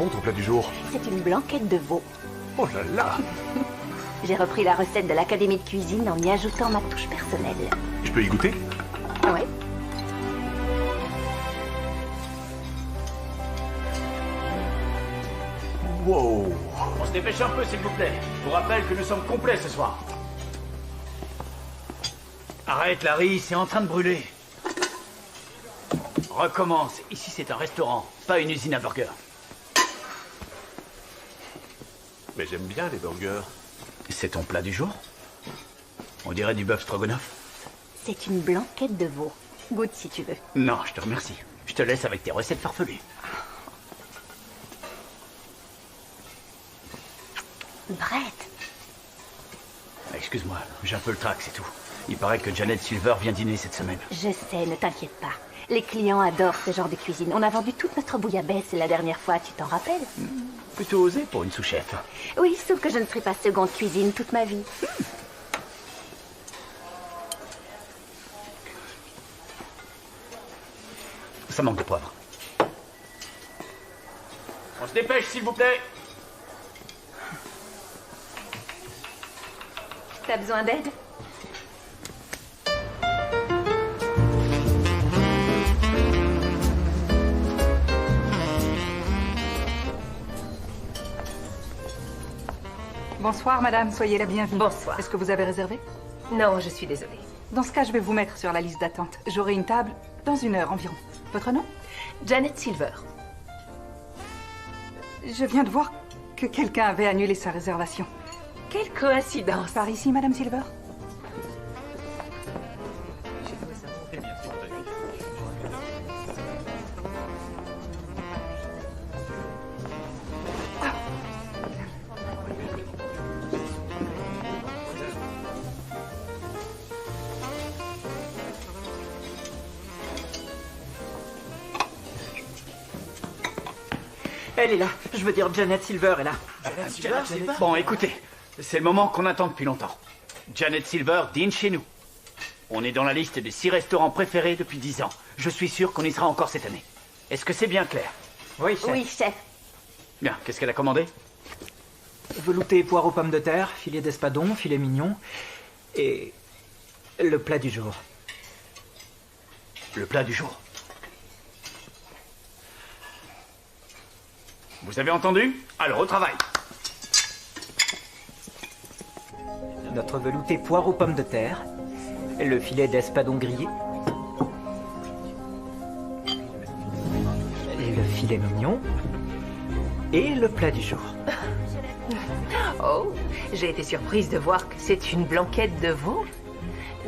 bon ton plat du jour? C'est une blanquette de veau. Oh là là! J'ai repris la recette de l'Académie de cuisine en y ajoutant ma touche personnelle. Je peux y goûter? Ouais. Wow! On se dépêche un peu, s'il vous plaît. Je vous rappelle que nous sommes complets ce soir. Arrête, Larry, c'est en train de brûler. Recommence. Ici, c'est un restaurant, pas une usine à burgers. Mais j'aime bien les burgers. C'est ton plat du jour? On dirait du bœuf stroganoff. C'est une blanquette de veau. Goûte si tu veux. Non, je te remercie. Je te laisse avec tes recettes farfelues. Brett. Excuse-moi, j'ai un peu le trac, c'est tout. Il paraît que Janet Silver vient dîner cette semaine. Je sais, ne t'inquiète pas. Les clients adorent ce genre de cuisine. On a vendu toute notre bouillabaisse la dernière fois, tu t'en rappelles? Plutôt osé pour une sous-chef. Oui, sauf que je ne ferai pas seconde cuisine toute ma vie. Ça manque de poivre. On se dépêche, s'il vous plaît. T'as besoin d'aide? Bonsoir madame, soyez la bienvenue. Bonsoir. Est-ce que vous avez réservé? Non, je suis désolée. Dans ce cas, je vais vous mettre sur la liste d'attente. J'aurai une table dans 1 heure environ. Votre nom? Janet Silver. Je viens de voir que quelqu'un avait annulé sa réservation. Quelle coïncidence. Par ici, madame Silver? Elle est là. Je veux dire, Janet Silver est là. Bon, écoutez, c'est le moment qu'on attend depuis longtemps. Janet Silver dîne chez nous. On est dans la liste des 6 restaurants préférés depuis 10 ans. Je suis sûr qu'on y sera encore cette année. Est-ce que c'est bien clair? Oui, chef. Oui, chef. Bien, qu'est-ce qu'elle a commandé? Velouté poire aux pommes de terre, filet d'espadon, filet mignon et le plat du jour. Le plat du jour. Vous avez entendu? Alors, au travail. Notre velouté poire aux pommes de terre, le filet d'espadon grillé, le filet mignon et le plat du jour. Oh, j'ai été surprise de voir que c'est une blanquette de veau.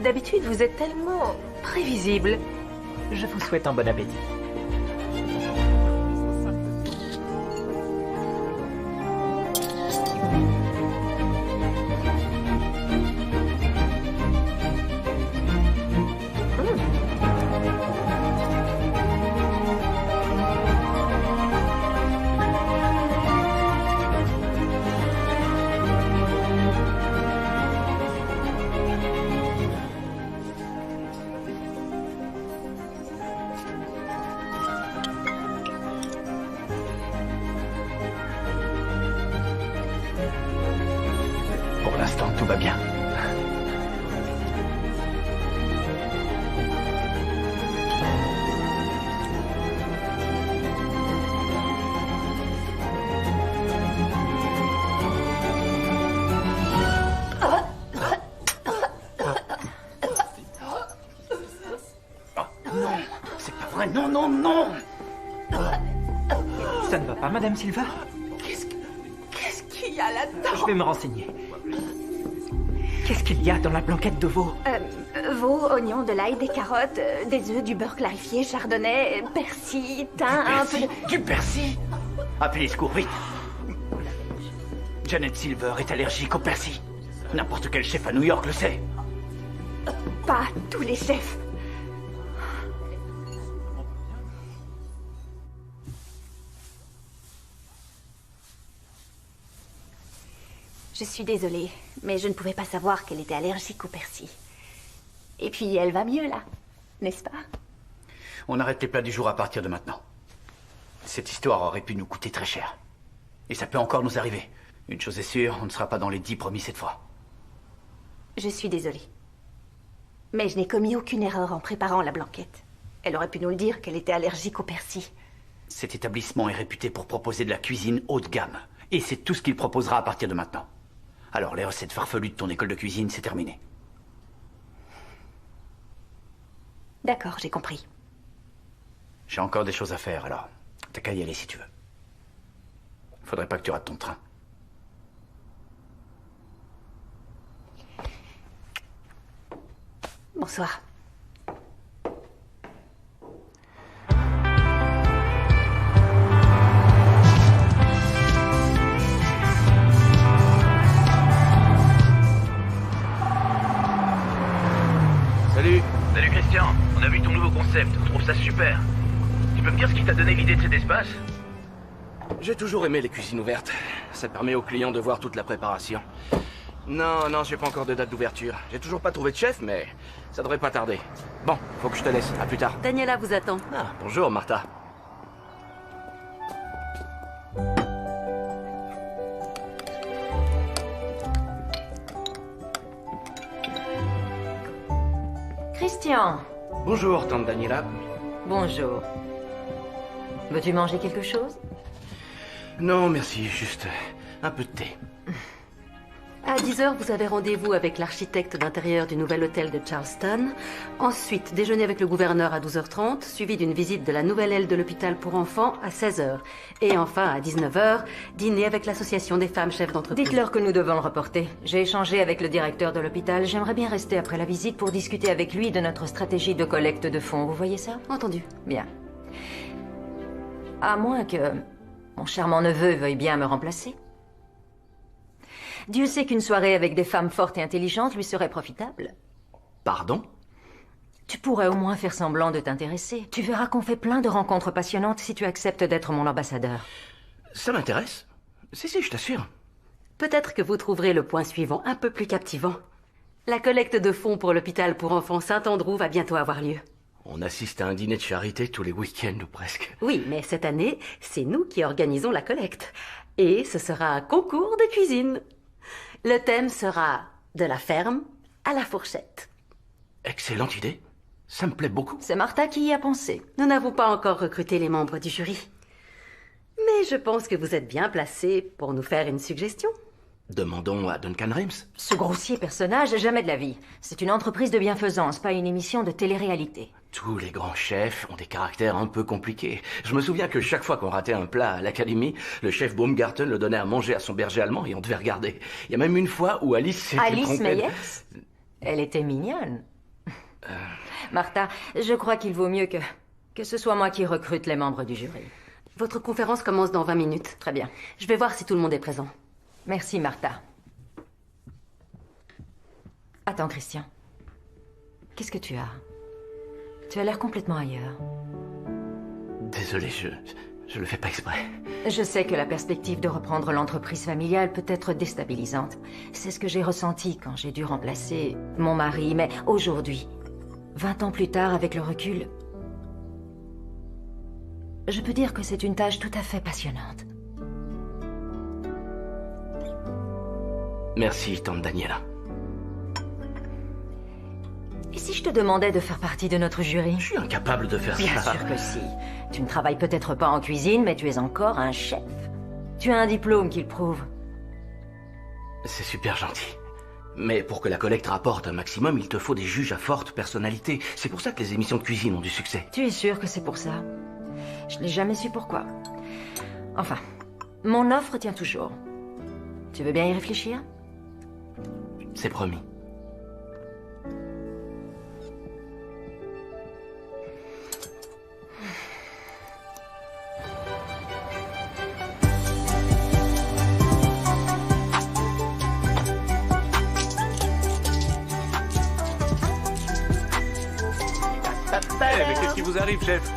D'habitude, vous êtes tellement prévisible. Je vous souhaite un bon appétit. Pour l'instant, tout va bien. Non, c'est pas vrai. Non, non, non. Ça ne va pas, madame Silver? Qu'est-ce qu'il y a là-dedans? Je vais me renseigner. Qu'est-ce qu'il y a dans la blanquette de veau? Veau, oignons, de l'ail, des carottes, des œufs, du beurre clarifié, chardonnay, persil, thym, un peu de... Du persil. Appelez les secours, vite. Janet Silver est allergique au persil. N'importe quel chef à New York le sait. Pas tous les chefs. Je suis désolée, mais je ne pouvais pas savoir qu'elle était allergique au persil. Et puis, elle va mieux, là. N'est-ce pas? On arrête les plats du jour à partir de maintenant. Cette histoire aurait pu nous coûter très cher. Et ça peut encore nous arriver. Une chose est sûre, on ne sera pas dans les 10 premiers cette fois. Je suis désolée. Mais je n'ai commis aucune erreur en préparant la blanquette. Elle aurait pu nous le dire qu'elle était allergique au persil. Cet établissement est réputé pour proposer de la cuisine haut de gamme. Et c'est tout ce qu'il proposera à partir de maintenant. Alors, les recettes farfelues de ton école de cuisine, c'est terminé. D'accord, j'ai compris. J'ai encore des choses à faire, alors t'as qu'à y aller si tu veux. Faudrait pas que tu rates ton train. Bonsoir. Salut. Salut Christian, on a vu ton nouveau concept, on trouve ça super. Tu peux me dire ce qui t'a donné l'idée de cet espace? J'ai toujours aimé les cuisines ouvertes. Ça permet aux clients de voir toute la préparation. Non, j'ai pas encore de date d'ouverture. J'ai toujours pas trouvé de chef, mais ça devrait pas tarder. Bon, faut que je te laisse. À plus tard. Daniela vous attend. Ah, bonjour Martha. Christian, Bonjour, tante Daniela. bonjour. Veux-tu manger quelque chose? Non, merci, juste un peu de thé. À 10h, vous avez rendez-vous avec l'architecte d'intérieur du nouvel hôtel de Charleston. Ensuite, déjeuner avec le gouverneur à 12h30, suivi d'une visite de la nouvelle aile de l'hôpital pour enfants à 16h. Et enfin, à 19h, dîner avec l'association des femmes chefs d'entreprise. Dites-leur que nous devons le reporter. J'ai échangé avec le directeur de l'hôpital. J'aimerais bien rester après la visite pour discuter avec lui de notre stratégie de collecte de fonds. Vous voyez ça? Entendu. Bien. À moins que mon charmant neveu veuille bien me remplacer. Dieu sait qu'une soirée avec des femmes fortes et intelligentes lui serait profitable. Pardon? Tu pourrais au moins faire semblant de t'intéresser. Tu verras qu'on fait plein de rencontres passionnantes si tu acceptes d'être mon ambassadeur. Ça m'intéresse. Si, je t'assure. Peut-être que vous trouverez le point suivant un peu plus captivant. La collecte de fonds pour l'hôpital pour enfants Saint-Andrew va bientôt avoir lieu. On assiste à un dîner de charité tous les week-ends ou presque. Oui, mais cette année, c'est nous qui organisons la collecte. Et ce sera un concours de cuisine. Le thème sera de la ferme à la fourchette. Excellente idée. Ça me plaît beaucoup. C'est Martha qui y a pensé. Nous n'avons pas encore recruté les membres du jury. Mais je pense que vous êtes bien placé pour nous faire une suggestion. Demandons à Duncan Rims. Ce grossier personnage, jamais de la vie. C'est une entreprise de bienfaisance, pas une émission de télé-réalité. Tous les grands chefs ont des caractères un peu compliqués. Je me souviens que chaque fois qu'on ratait un plat à l'académie, le chef Baumgarten le donnait à manger à son berger allemand et on devait regarder. Il y a même une fois où Alice s'était Alice trompée. Meyers? Elle était mignonne. Martha, je crois qu'il vaut mieux que ce soit moi qui recrute les membres du jury. Votre conférence commence dans 20 minutes. Très bien. Je vais voir si tout le monde est présent. Merci, Martha. Attends, Christian. Qu'est-ce que tu as? Tu as l'air complètement ailleurs. Désolé, je le fais pas exprès. Je sais que la perspective de reprendre l'entreprise familiale peut être déstabilisante. C'est ce que j'ai ressenti quand j'ai dû remplacer mon mari. Mais aujourd'hui, 20 ans plus tard, avec le recul, je peux dire que c'est une tâche tout à fait passionnante. Merci, tante Daniela. Et si je te demandais de faire partie de notre jury? Je suis incapable de faire Bien ça. sûr que si. Tu ne travailles peut-être pas en cuisine, mais tu es encore un chef. Tu as un diplôme qui le prouve. C'est super gentil. Mais pour que la collecte rapporte un maximum, il te faut des juges à forte personnalité. C'est pour ça que les émissions de cuisine ont du succès. Tu es sûr que c'est pour ça? Je n'ai jamais su pourquoi. Enfin, mon offre tient toujours. Tu veux bien y réfléchir? C'est promis. Eh, mais qu'est-ce qui vous arrive, chef?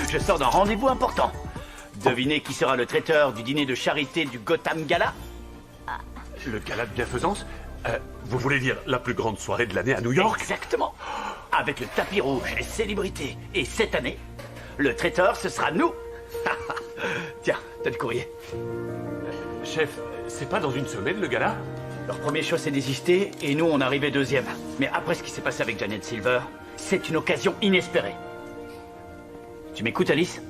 Je sors d'un rendez-vous important. Devinez qui sera le traiteur du dîner de charité du Gotham Gala? Le gala de bienfaisance? Vous voulez dire la plus grande soirée de l'année à New York? Exactement. Avec le tapis rouge, les célébrités. Et cette année, le traiteur, ce sera nous. Tiens, t'as le courrier. Chef, c'est pas dans une semaine le gala? Leur premier choix s'est désisté et nous on arrivait deuxième. Mais après ce qui s'est passé avec Janet Silver, c'est une occasion inespérée. Tu m'écoutes, Alice?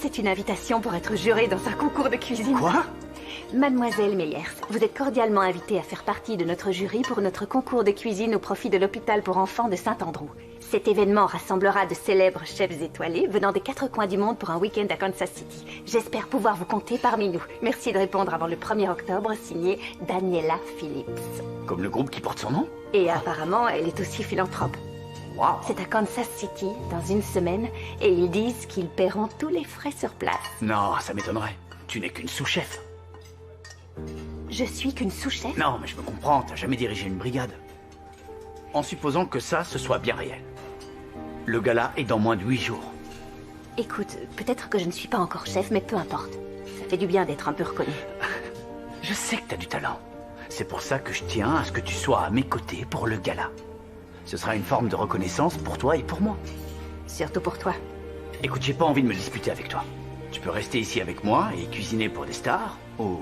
C'est une invitation pour être jurée dans un concours de cuisine. Quoi? Mademoiselle Meyers, vous êtes cordialement invitée à faire partie de notre jury pour notre concours de cuisine au profit de l'hôpital pour enfants de Saint-Andrew. Cet événement rassemblera de célèbres chefs étoilés venant des 4 coins du monde pour un week-end à Kansas City. J'espère pouvoir vous compter parmi nous. Merci de répondre avant le 1er octobre, signé Daniela Phillips. Comme le groupe qui porte son nom? Et apparemment, elle est aussi philanthrope. Waouh! C'est à Kansas City, dans une semaine, et ils disent qu'ils paieront tous les frais sur place. Non, ça m'étonnerait. Tu n'es qu'une sous-chef. Je suis qu'une sous-chef? Non, mais je me comprends, t'as jamais dirigé une brigade. En supposant que ça, ce soit bien réel. Le gala est dans moins de 8 jours. Écoute, peut-être que je ne suis pas encore chef, mais peu importe. Ça fait du bien d'être un peu reconnu. Je sais que t'as du talent. C'est pour ça que je tiens à ce que tu sois à mes côtés pour le gala. Ce sera une forme de reconnaissance pour toi et pour moi. Surtout pour toi. Écoute, j'ai pas envie de me disputer avec toi. Tu peux rester ici avec moi et cuisiner pour des stars, ou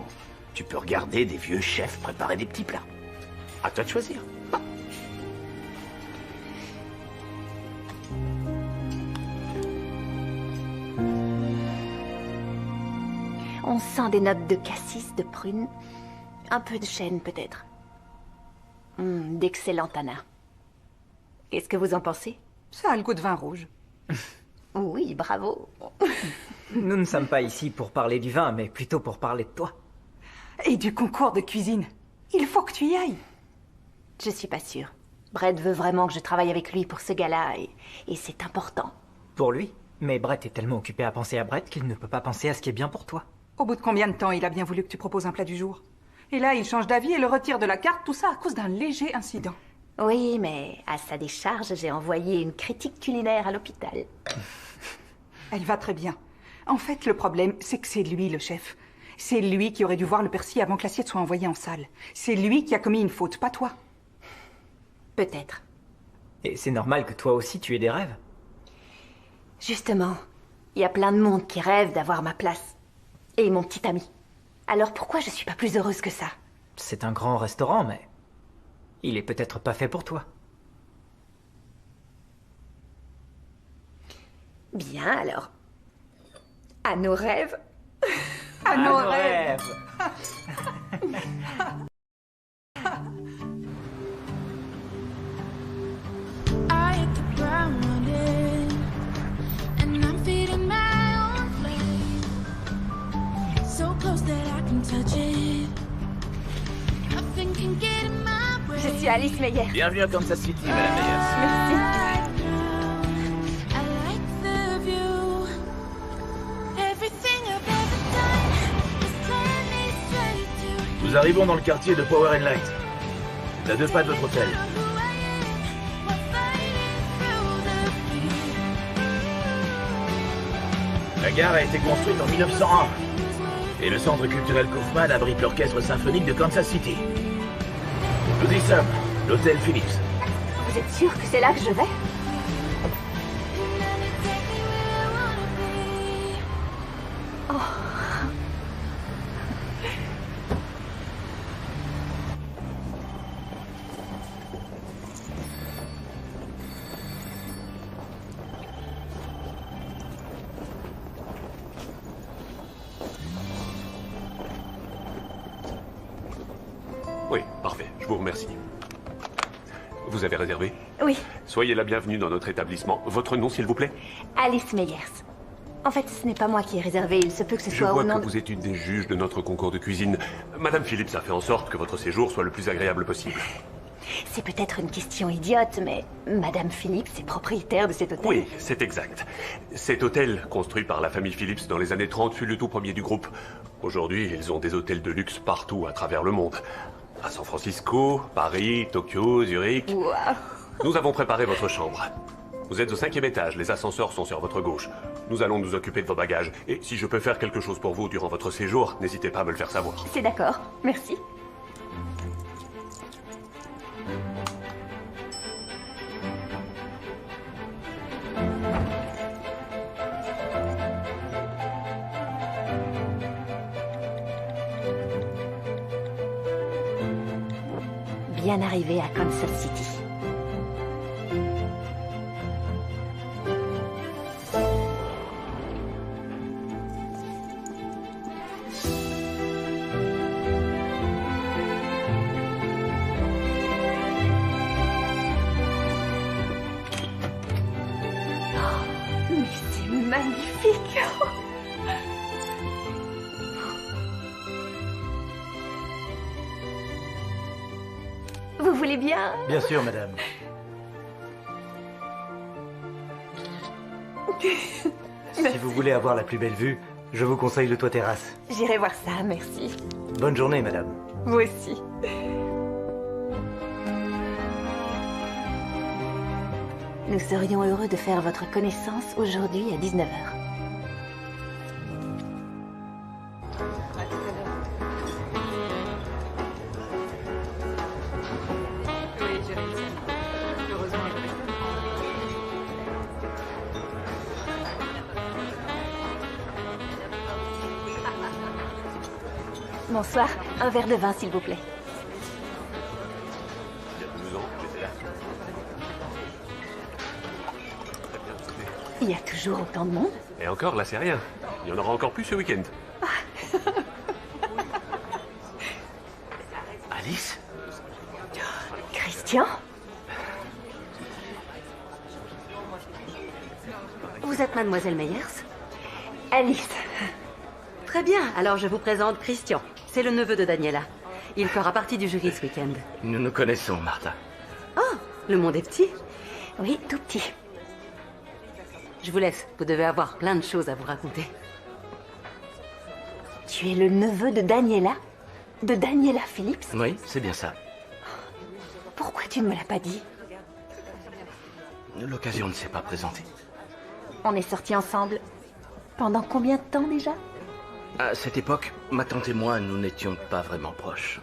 tu peux regarder des vieux chefs préparer des petits plats. À toi de choisir. On sent des notes de cassis, de prune, un peu de chêne peut-être. D'excellent tanin. Qu'est-ce que vous en pensez? Ça a le goût de vin rouge. Oui, bravo. Nous ne sommes pas ici pour parler du vin, mais plutôt pour parler de toi. Et du concours de cuisine. Il faut que tu y ailles. Je suis pas sûre. Brett veut vraiment que je travaille avec lui pour ce gala, et c'est important. Pour lui? Mais Brett est tellement occupé à penser à Brett qu'il ne peut pas penser à ce qui est bien pour toi. Au bout de combien de temps il a bien voulu que tu proposes un plat du jour? Et là, il change d'avis et le retire de la carte, tout ça à cause d'un léger incident. Oui, mais à sa décharge, j'ai envoyé une critique culinaire à l'hôpital. Elle va très bien. En fait, le problème, c'est que c'est lui le chef. C'est lui qui aurait dû voir le persil avant que l'assiette soit envoyée en salle. C'est lui qui a commis une faute, pas toi. Peut-être. Et c'est normal que toi aussi tu aies des rêves. Justement, il y a plein de monde qui rêve d'avoir ma place. Et mon petit ami. Alors pourquoi je suis pas plus heureuse que ça? C'est un grand restaurant, mais il est peut-être pas fait pour toi. Bien alors. À nos rêves. À nos rêves. I hit the ground running, and I'm feeding my own flame. So close that I can touch it. Nothing can get in my way. Je suis Alice Meyer. Bienvenue à Kansas City, Madame Meyers. Merci. I like the view. Everything I've ever done is turn me straight to Nous arrivons dans le quartier de Power and Light. C'est à 2 pas de votre hôtel. who I am. We're fighting through the fear. La gare a été construite en 1901. Et le centre culturel Kaufman abrite l'orchestre symphonique de Kansas City. Nous y sommes, l'hôtel Phillips. Vous êtes sûr que c'est là que je vais? Oui, parfait. Je vous remercie. Vous avez réservé? Oui, Soyez la bienvenue dans notre établissement. Votre nom, s'il vous plaît? Alice Meyers. En fait, ce n'est pas moi qui ai réservé. Il se peut que ce Je soit vois au nom que vous êtes une des juges de notre concours de cuisine. Madame Phillips a fait en sorte que votre séjour soit le plus agréable possible. C'est peut-être une question idiote, mais Madame Phillips est propriétaire de cet hôtel. Oui, c'est exact. Cet hôtel, construit par la famille Phillips dans les années 30, fut le tout premier du groupe. Aujourd'hui, ils ont des hôtels de luxe partout à travers le monde. À San Francisco, Paris, Tokyo, Zurich. Wow. Nous avons préparé votre chambre. Vous êtes au 5e étage, les ascenseurs sont sur votre gauche. Nous allons nous occuper de vos bagages. Et si je peux faire quelque chose pour vous durant votre séjour, n'hésitez pas à me le faire savoir. C'est d'accord. Merci. Bien arrivé à Kansas City. Mais c'est magnifique. Vous voulez bien? Bien sûr, madame. Si vous voulez avoir la plus belle vue, je vous conseille le toit terrasse. J'irai voir ça, merci. Bonne journée, madame. Vous aussi. Nous serions heureux de faire votre connaissance aujourd'hui à 19h. Bonsoir, un verre de vin s'il vous plaît. Il y a 12 ans, j'étais là. Il y a toujours autant de monde? Et encore, là, c'est rien. Il y en aura encore plus ce week-end. Alice? Christian? Vous êtes mademoiselle Meyers? Alice. Très bien, alors je vous présente Christian. C'est le neveu de Daniela. Il fera partie du jury ce week-end. Nous nous connaissons, Martha. Oh, le monde est petit. Oui, tout petit. Je vous laisse, vous devez avoir plein de choses à vous raconter. Tu es le neveu de Daniela? De Daniela Phillips? Oui, c'est bien ça. Pourquoi tu ne me l'as pas dit? L'occasion ne s'est pas présentée. On est sortis ensemble. Pendant combien de temps déjà? À cette époque, ma tante et moi, nous n'étions pas vraiment proches.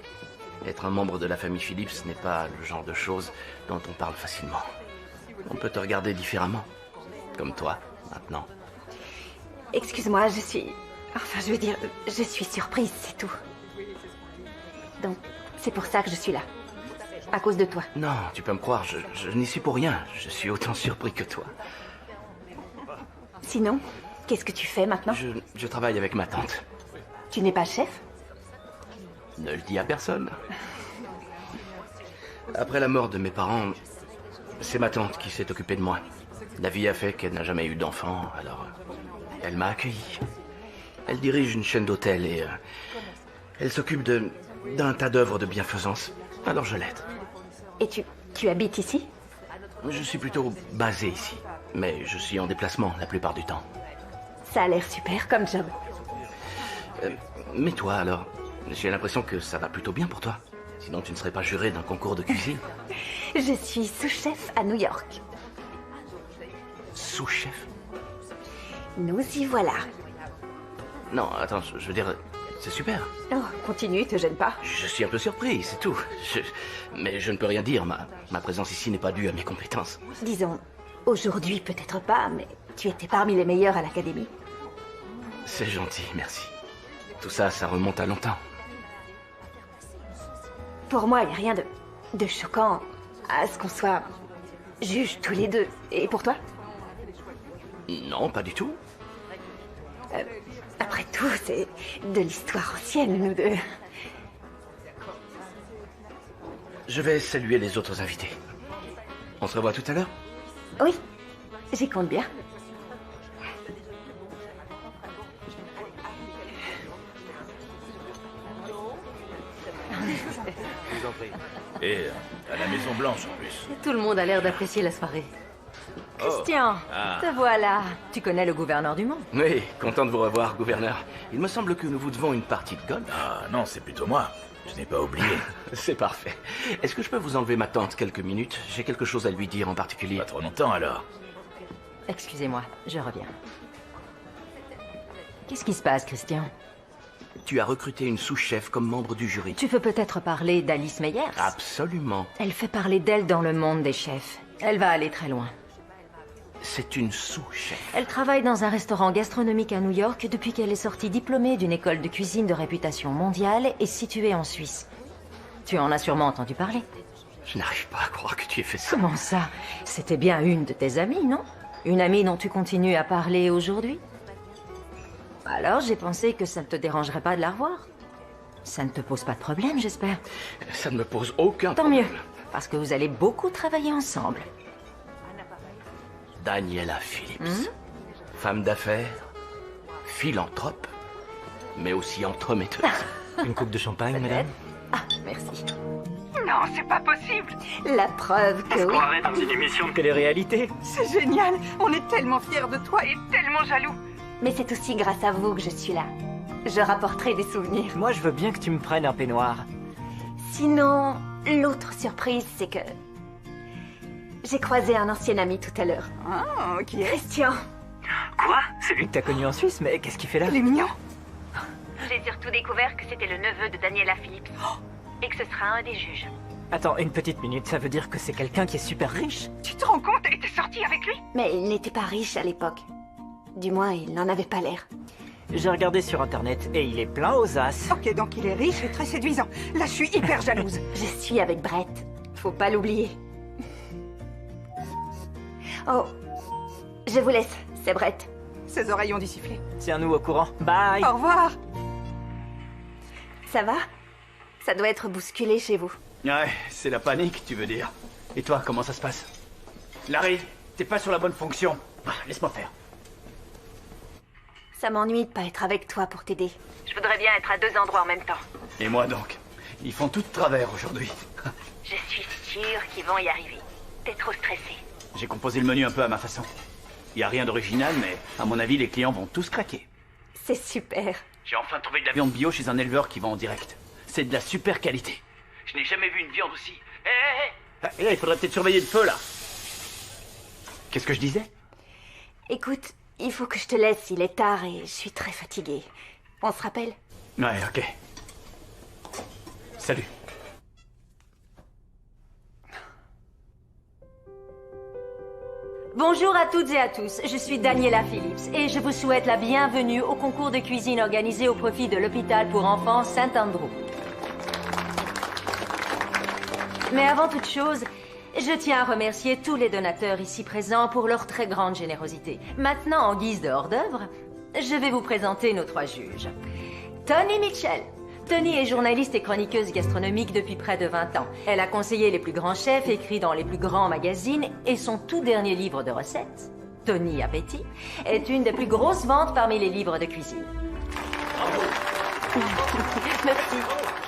Être un membre de la famille Phillips n'est pas le genre de choses dont on parle facilement. On peut te regarder différemment. Comme toi, maintenant. Excuse-moi, je suis surprise, c'est tout. Donc, c'est pour ça que je suis là. À cause de toi. Non, tu peux me croire, je n'y suis pour rien. Je suis autant surpris que toi. Sinon, qu'est-ce que tu fais maintenant? Je travaille avec ma tante. Tu n'es pas chef? Ne le dis à personne. Après la mort de mes parents, c'est ma tante qui s'est occupée de moi. La vie a fait qu'elle n'a jamais eu d'enfant, alors elle m'a accueilli. Elle dirige une chaîne d'hôtels et elle s'occupe d'un tas d'œuvres de bienfaisance. Alors je l'aide. Et tu habites ici? Je suis plutôt basé ici, mais je suis en déplacement la plupart du temps. Ça a l'air super comme job. Mais toi alors, j'ai l'impression que ça va plutôt bien pour toi. Sinon tu ne serais pas juré d'un concours de cuisine. Je suis sous-chef à New York. Sous-chef? Nous y voilà. Non, attends, je veux dire, c'est super. Oh, continue, te gêne pas. Je suis un peu surpris, c'est tout. Mais je ne peux rien dire, ma présence ici n'est pas due à mes compétences. Disons, aujourd'hui peut-être pas, mais tu étais parmi les meilleurs à l'académie. C'est gentil, merci. Tout ça, ça remonte à longtemps. Pour moi, il n'y a rien de choquant à ce qu'on soit juges tous les deux. Et pour toi? Non, pas du tout. Après tout, c'est de l'histoire ancienne, nous deux. Je vais saluer les autres invités. On se revoit tout à l'heure? Oui, j'y compte bien. Et à la Maison Blanche en plus. Tout le monde a l'air d'apprécier la soirée. Christian, te voilà. Tu connais le gouverneur du Mans? Oui, content de vous revoir, gouverneur. Il me semble que nous vous devons une partie de golf. Ah non, c'est plutôt moi. Je n'ai pas oublié. C'est parfait. Est-ce que je peux vous enlever ma tante quelques minutes? J'ai quelque chose à lui dire en particulier. Pas trop longtemps alors. Excusez-moi, je reviens. Qu'est-ce qui se passe, Christian? Tu as recruté une sous-chef comme membre du jury. Tu veux peut-être parler d'Alice Meyers? Absolument. Elle fait parler d'elle dans le monde des chefs. Elle va aller très loin. C'est une sous-chef. Elle travaille dans un restaurant gastronomique à New York depuis qu'elle est sortie diplômée d'une école de cuisine de réputation mondiale et située en Suisse. Tu en as sûrement entendu parler. Je n'arrive pas à croire que tu aies fait ça. Comment ça? C'était bien une de tes amies, non? Une amie dont tu continues à parler aujourd'hui? Alors j'ai pensé que ça ne te dérangerait pas de la revoir. Ça ne te pose pas de problème, j'espère. Ça ne me pose aucun Tant problème. mieux, parce que vous allez beaucoup travailler ensemble. Daniela Phillips. Femme d'affaires, philanthrope, mais aussi entremetteuse. Une coupe de champagne, madame? Ah, merci. Non, c'est pas possible. La preuve que oui. croirait dans une émission de télé-réalité. C'est génial. On est tellement fiers de toi et tellement jaloux. Mais c'est aussi grâce à vous que je suis là. Je rapporterai des souvenirs. Moi, je veux bien que tu me prennes un peignoir. Sinon, l'autre surprise, c'est que... J'ai croisé un ancien ami tout à l'heure. Ah, qui est Christian. Quoi? Celui que t'as connu en Suisse, mais qu'est-ce qu'il fait là? Il est mignon. J'ai surtout découvert que c'était le neveu de Daniela Phillips. Et que ce sera un des juges. Attends, une petite minute, ça veut dire que c'est quelqu'un qui est super riche? Tu te rends compte? Elle était sortie avec lui? Mais il n'était pas riche à l'époque. Du moins, il n'en avait pas l'air. J'ai regardé sur internet et il est plein aux as. Ok, donc il est riche et très séduisant. Là, je suis hyper jalouse. Je suis avec Brett. Faut pas l'oublier. Oh, je vous laisse. C'est Brett. Ses oreilles ont dû siffler. Tiens-nous au courant. Bye! Au revoir. Ça va? Ça doit être bousculé chez vous. Ouais, c'est la panique, tu veux dire. Et toi, comment ça se passe? Larry, t'es pas sur la bonne fonction. Ah, laisse-moi faire. Ça m'ennuie de pas être avec toi pour t'aider. Je voudrais bien être à 2 endroits en même temps. Et moi donc? Ils font tout de travers aujourd'hui. Je suis sûre qu'ils vont y arriver. T'es trop stressé. J'ai composé le menu un peu à ma façon. Y a rien d'original, mais à mon avis, les clients vont tous craquer. C'est super. J'ai enfin trouvé de la viande bio chez un éleveur qui vend en direct. C'est de la super qualité. Je n'ai jamais vu une viande aussi. Hé, il faudrait peut-être surveiller le feu, là. Qu'est-ce que je disais? Écoute, il faut que je te laisse, il est tard et je suis très fatiguée. On se rappelle? Ouais, ok. Salut. Bonjour à toutes et à tous, je suis Daniela Phillips et je vous souhaite la bienvenue au concours de cuisine organisé au profit de l'hôpital pour enfants Saint-Andrew. Mais avant toute chose, je tiens à remercier tous les donateurs ici présents pour leur très grande générosité. Maintenant, en guise de hors-d'œuvre, je vais vous présenter nos 3 juges. Toni Mitchell. Toni est journaliste et chroniqueuse gastronomique depuis près de 20 ans. Elle a conseillé les plus grands chefs, écrit dans les plus grands magazines, et son tout dernier livre de recettes, Toni Appétit, est une des plus grosses ventes parmi les livres de cuisine. Merci.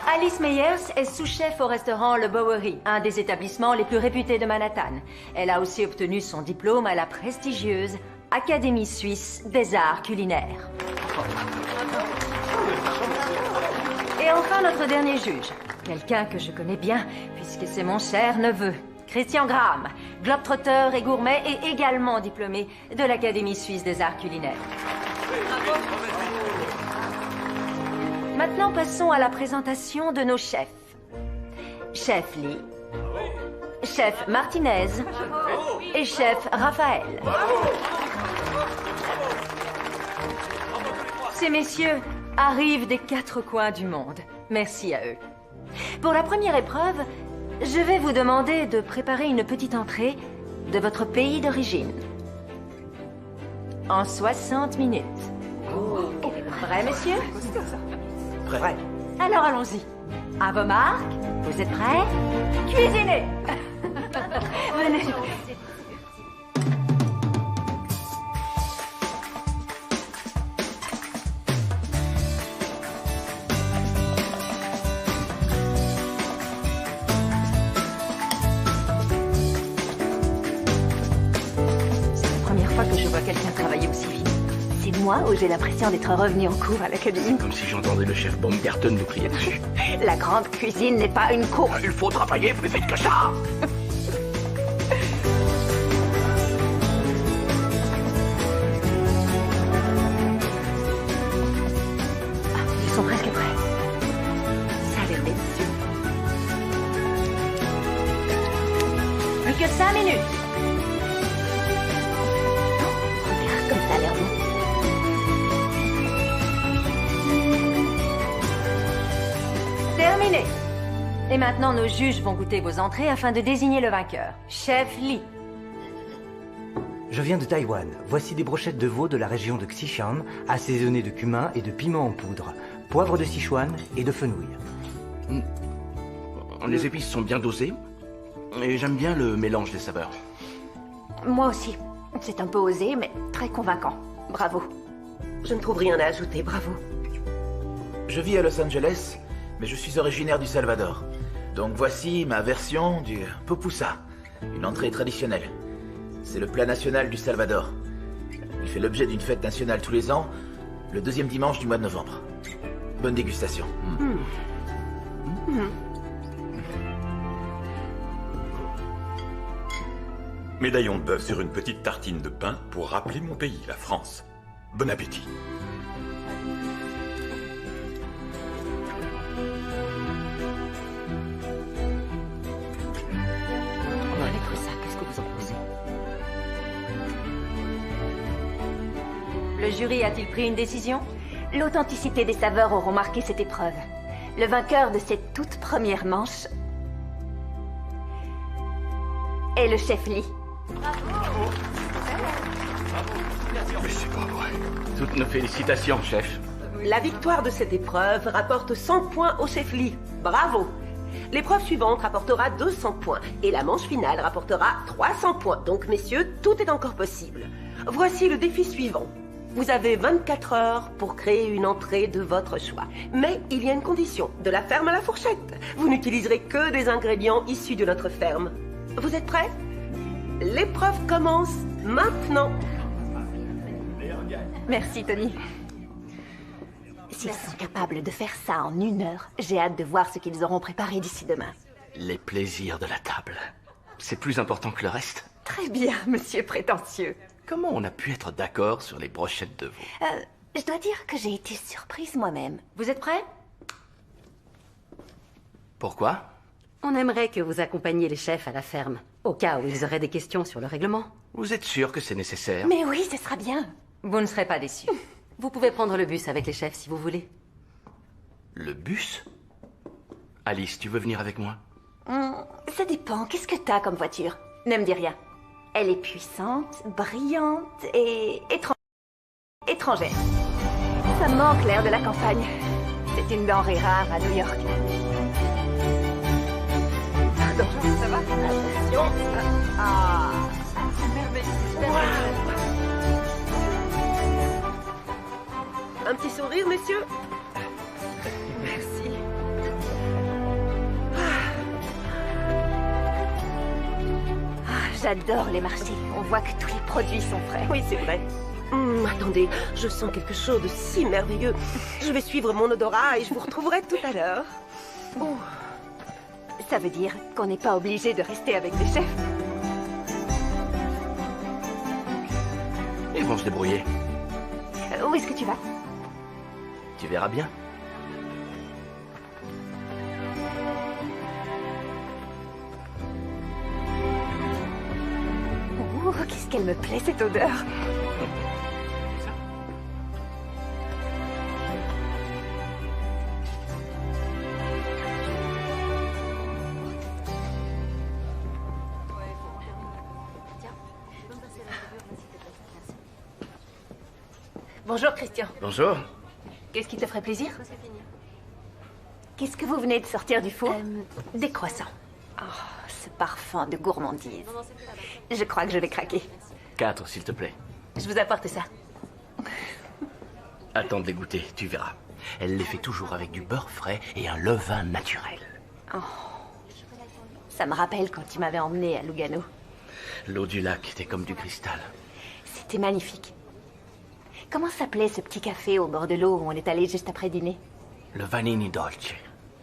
Alice Meyers est sous-chef au restaurant Le Bowery, un des établissements les plus réputés de Manhattan. Elle a aussi obtenu son diplôme à la prestigieuse Académie suisse des arts culinaires. Et enfin, notre dernier juge. Quelqu'un que je connais bien, puisque c'est mon cher neveu. Christian Graham, globetrotter et gourmet et également diplômé de l'Académie suisse des arts culinaires. Maintenant, passons à la présentation de nos chefs. Chef Lee, chef Martinez et chef Raphaël. Ces messieurs arrivent des 4 coins du monde. Merci à eux. Pour la première épreuve, je vais vous demander de préparer une petite entrée de votre pays d'origine. En 60 minutes. Prêt, messieurs? Prêt. Alors allons-y. À vos marques, vous êtes prêts? Cuisinez! Venez. Que je vois quelqu'un travailler aussi vite. C'est moi ou j'ai l'impression d'être revenu en cours à l'académie? Comme si j'entendais le chef Baumgarten nous crier dessus. La grande cuisine n'est pas une course. Il faut travailler plus vite que ça. Ils sont presque prêts. Ça a l'air délicieux. Plus que 5 minutes. Terminé. Et maintenant, nos juges vont goûter vos entrées afin de désigner le vainqueur. Chef Lee. Je viens de Taïwan. Voici des brochettes de veau de la région de Xishan, assaisonnées de cumin et de piment en poudre, poivre de Sichuan et de fenouil. Les épices sont bien dosées, et j'aime bien le mélange des saveurs. Moi aussi. C'est un peu osé, mais très convaincant. Bravo. Je ne trouve rien à ajouter, bravo. Je vis à Los Angeles, mais je suis originaire du Salvador. Donc voici ma version du pupusa, une entrée traditionnelle. C'est le plat national du Salvador. Il fait l'objet d'une fête nationale tous les ans, le deuxième dimanche du mois de novembre. Bonne dégustation. Médaillon de bœuf sur une petite tartine de pain pour rappeler mon pays, la France. Bon appétit. Avec ça, qu'est-ce que vous en pensez? Le jury a-t-il pris une décision? L'authenticité des saveurs auront marqué cette épreuve. Le vainqueur de cette toute première manche est le chef Lee. Mais c'est pas vrai. Toutes nos félicitations, chef. La victoire de cette épreuve rapporte 100 points au chef Lee. Bravo. L'épreuve suivante rapportera 200 points et la manche finale rapportera 300 points. Donc, messieurs, tout est encore possible. Voici le défi suivant. Vous avez 24 heures pour créer une entrée de votre choix. Mais il y a une condition, de la ferme à la fourchette. Vous n'utiliserez que des ingrédients issus de notre ferme. Vous êtes prêts? L'épreuve commence maintenant. Merci, Tony. S'ils sont capables de faire ça en 1 heure, j'ai hâte de voir ce qu'ils auront préparé d'ici demain. Les plaisirs de la table. C'est plus important que le reste. Très bien, monsieur prétentieux. Comment on a pu être d'accord sur les brochettes de veau? Je dois dire que j'ai été surprise moi-même. Vous êtes prêts? Pourquoi? On aimerait que vous accompagniez les chefs à la ferme, au cas où ils auraient des questions sur le règlement. Vous êtes sûr que c'est nécessaire? Mais oui, ce sera bien. Vous ne serez pas déçus. Vous pouvez prendre le bus avec les chefs si vous voulez. Le bus? Alice, tu veux venir avec moi? Ça dépend. Qu'est-ce que t'as comme voiture? Ne me dis rien. Elle est puissante, brillante et étrangère. Ça me manque l'air de la campagne. C'est une denrée rare à New York. Pardon, ça va? Attention. C'est merveilleux. Un petit sourire, messieurs? Merci. J'adore les marchés. On voit que tous les produits sont frais. Oui, c'est vrai. Attendez, je sens quelque chose de si merveilleux. Je vais suivre mon odorat et je vous retrouverai tout à l'heure. Oh. Ça veut dire qu'on n'est pas obligé de rester avec des chefs. Ils vont se débrouiller. Où est-ce que tu vas? Tu verras bien. Oh, qu'est-ce qu'elle me plaît, cette odeur. Bonjour, Christian. Bonjour. Qu'est-ce qui te ferait plaisir? Qu'est-ce que vous venez de sortir du four? Des croissants. Oh, ce parfum de gourmandise. Je crois que je vais craquer. 4, s'il te plaît. Je vous apporte ça. Attends de les goûter, tu verras. Elle les fait toujours avec du beurre frais et un levain naturel. Oh. Ça me rappelle quand tu m'avais emmené à Lugano. L'eau du lac était comme du cristal. C'était magnifique. Comment s'appelait ce petit café au bord de l'eau où on est allé juste après dîner? Le Vanini Dolce.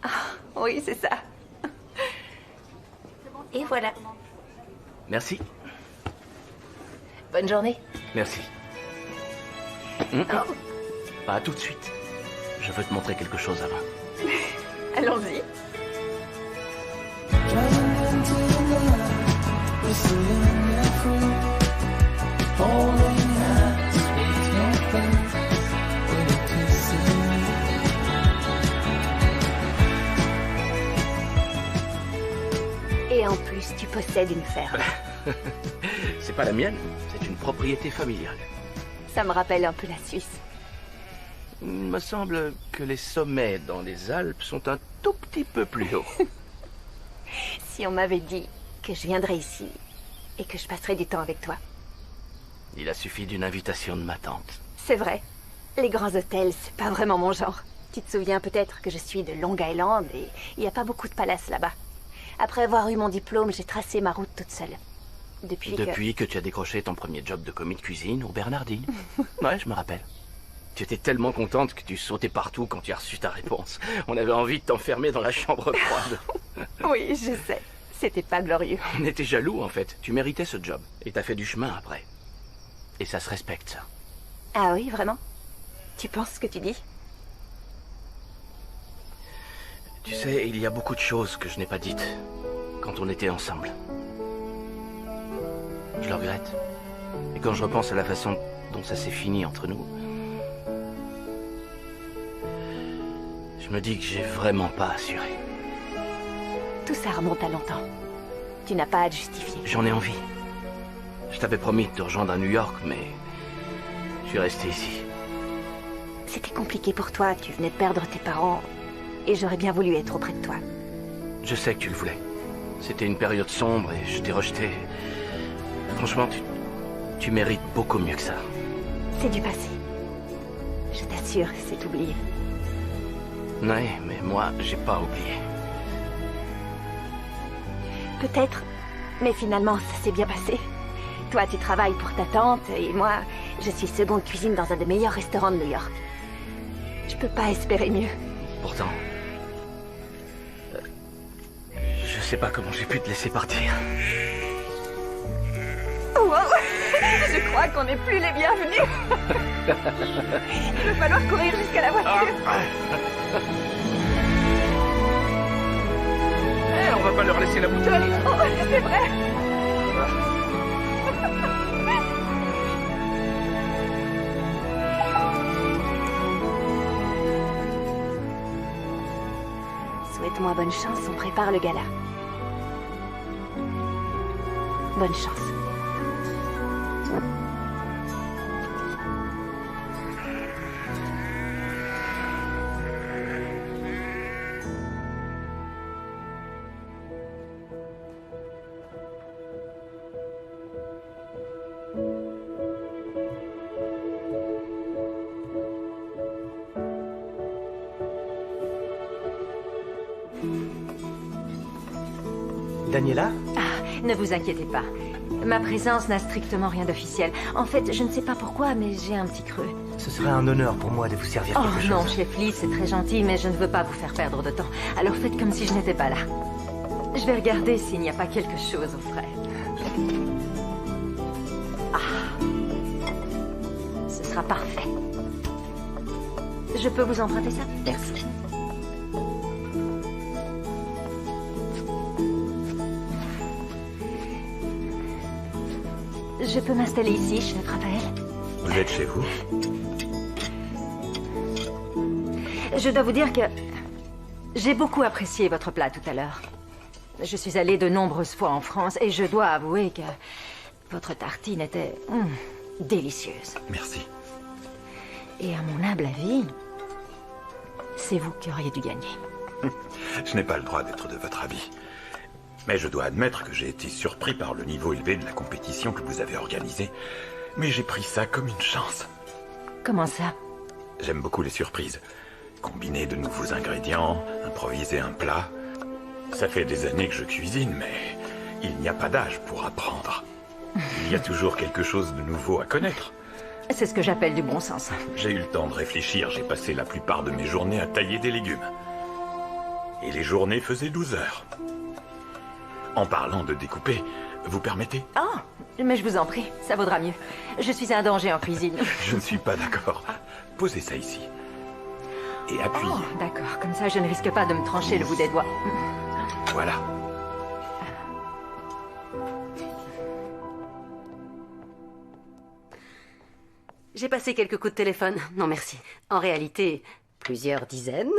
Ah, oui, c'est ça. Et voilà. Merci. Bonne journée. Merci. Oh. Pas tout de suite. Je veux te montrer quelque chose avant. Allons-y. Et en plus, tu possèdes une ferme. C'est pas la mienne, c'est une propriété familiale. Ça me rappelle un peu la Suisse. Il me semble que les sommets dans les Alpes sont un tout petit peu plus hauts. Si on m'avait dit que je viendrais ici et que je passerais du temps avec toi. Il a suffi d'une invitation de ma tante. C'est vrai. Les grands hôtels, c'est pas vraiment mon genre. Tu te souviens peut-être que je suis de Long Island et il n'y a pas beaucoup de palaces là-bas. Après avoir eu mon diplôme, j'ai tracé ma route toute seule. Depuis que tu as décroché ton premier job de commis de cuisine au Bernardine. Ouais, je me rappelle. Tu étais tellement contente que tu sautais partout quand tu as reçu ta réponse. On avait envie de t'enfermer dans la chambre froide. Oui, je sais. C'était pas glorieux. On était jaloux, en fait. Tu méritais ce job. Et t'as fait du chemin après. Et ça se respecte, ça. Ah oui, vraiment? Tu penses ce que tu dis? Tu sais, il y a beaucoup de choses que je n'ai pas dites quand on était ensemble. Je le regrette. Et quand je repense à la façon dont ça s'est fini entre nous, je me dis que j'ai vraiment pas assuré. Tout ça remonte à longtemps. Tu n'as pas à te justifier. J'en ai envie. Je t'avais promis de te rejoindre à New York, mais je suis resté ici. C'était compliqué pour toi, tu venais de perdre tes parents. Et j'aurais bien voulu être auprès de toi. Je sais que tu le voulais. C'était une période sombre et je t'ai rejeté. Franchement, tu mérites beaucoup mieux que ça. C'est du passé. Je t'assure, c'est oublié. Ouais, mais moi, j'ai pas oublié. Peut-être, mais finalement, ça s'est bien passé. Toi, tu travailles pour ta tante, et moi, je suis seconde cuisine dans un des meilleurs restaurants de New York. Je peux pas espérer mieux. Pourtant, je sais pas comment j'ai pu te laisser partir. Wow. Je crois qu'on n'est plus les bienvenus. Il va falloir courir jusqu'à la voiture. On va pas leur laisser la bouteille. Oh, c'est vrai. Souhaite-moi bonne chance, on prépare le gala. Bonne chance. Daniela? Ah, ne vous inquiétez pas. Ma présence n'a strictement rien d'officiel. En fait, je ne sais pas pourquoi, mais j'ai un petit creux. Ce serait un honneur pour moi de vous servir quelque chose. Oh non, chef Lee, c'est très gentil, mais je ne veux pas vous faire perdre de temps. Alors faites comme si je n'étais pas là. Je vais regarder s'il n'y a pas quelque chose au frais. Ah. Ce sera parfait. Je peux vous emprunter ça? Merci. Je peux m'installer ici, chef Raphaël? Vous êtes chez vous? Je dois vous dire que j'ai beaucoup apprécié votre plat tout à l'heure. Je suis allée de nombreuses fois en France et je dois avouer que votre tartine était délicieuse. Merci. Et à mon humble avis, c'est vous qui auriez dû gagner. Je n'ai pas le droit d'être de votre avis. Mais je dois admettre que j'ai été surpris par le niveau élevé de la compétition que vous avez organisée. Mais j'ai pris ça comme une chance. Comment ça? J'aime beaucoup les surprises. Combiner de nouveaux ingrédients, improviser un plat. Ça fait des années que je cuisine, mais il n'y a pas d'âge pour apprendre. Il y a toujours quelque chose de nouveau à connaître. C'est ce que j'appelle du bon sens. J'ai eu le temps de réfléchir. J'ai passé la plupart de mes journées à tailler des légumes. Et les journées faisaient 12 heures. En parlant de découper, vous permettez? Ah, mais je vous en prie, ça vaudra mieux. Je suis un danger en cuisine. Je ne suis pas d'accord. Posez ça ici. Et appuyez. Oh, d'accord, comme ça je ne risque pas de me trancher le bout des doigts. Voilà. J'ai passé quelques coups de téléphone. Non, merci. En réalité, plusieurs dizaines.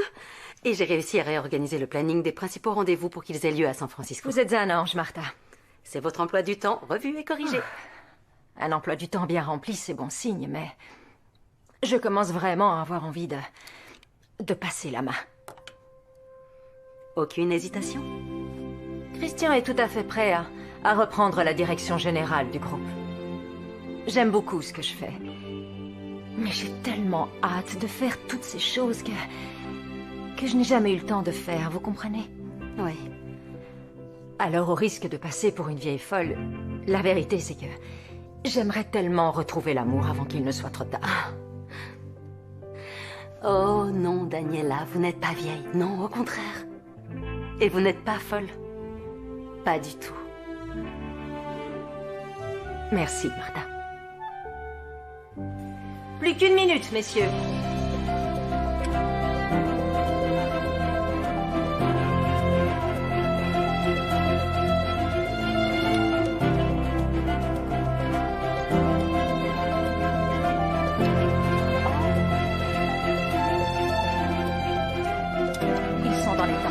Et j'ai réussi à réorganiser le planning des principaux rendez-vous pour qu'ils aient lieu à San Francisco. Vous êtes un ange, Martha. C'est votre emploi du temps revu et corrigé. Un emploi du temps bien rempli, c'est bon signe, mais... je commence vraiment à avoir envie de passer la main. Aucune hésitation? Christian est tout à fait prêt à reprendre la direction générale du groupe. J'aime beaucoup ce que je fais. Mais j'ai tellement hâte de faire toutes ces choses que je n'ai jamais eu le temps de faire, vous comprenez? Oui. Alors, au risque de passer pour une vieille folle, la vérité c'est que j'aimerais tellement retrouver l'amour avant qu'il ne soit trop tard. Oh non, Daniela, vous n'êtes pas vieille. Non, au contraire. Et vous n'êtes pas folle. Pas du tout. Merci, Martha. Plus qu'une minute, messieurs. Ils sont dans les temps.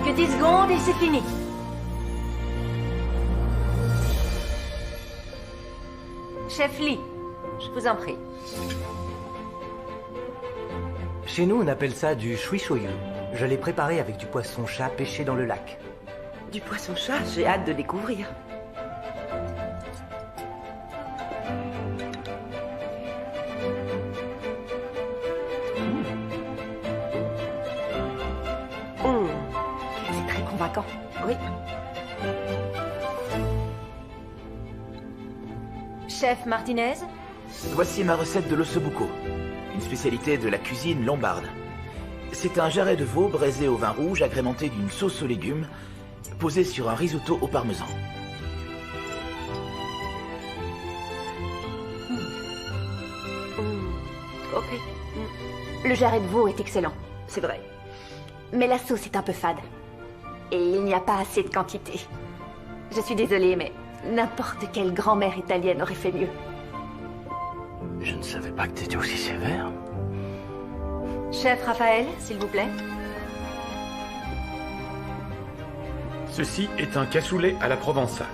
Plus que 10 secondes et c'est fini. Chef Lee, je vous en prie. Chez nous, on appelle ça du shui-shoyu. Je l'ai préparé avec du poisson-chat pêché dans le lac. Du poisson-chat, j'ai hâte de découvrir. C'est très convaincant. Oui. Chef Martinez, Voici ma recette de l'ossobuco, une spécialité de la cuisine lombarde. C'est un jarret de veau braisé au vin rouge agrémenté d'une sauce aux légumes, posé sur un risotto au parmesan. Ok. Le jarret de veau est excellent, c'est vrai. Mais la sauce est un peu fade. Et il n'y a pas assez de quantité. Je suis désolée, mais n'importe quelle grand-mère italienne aurait fait mieux. Je ne savais pas que t'étais aussi sévère. chef Raphaël, s'il vous plaît. Ceci est un cassoulet à la provençale.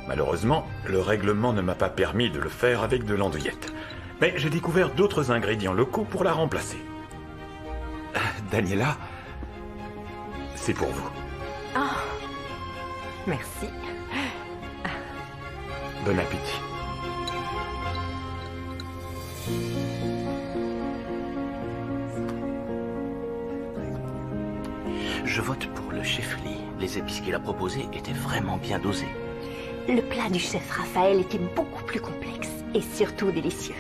Malheureusement, le règlement ne m'a pas permis de le faire avec de l'andouillette. Mais j'ai découvert d'autres ingrédients locaux pour la remplacer. Daniela, c'est pour vous. Ah, merci. Bon appétit. Je vote pour le chef Lee. Les épices qu'il a proposées étaient vraiment bien dosées. Le plat du chef Raphaël était beaucoup plus complexe et surtout délicieux.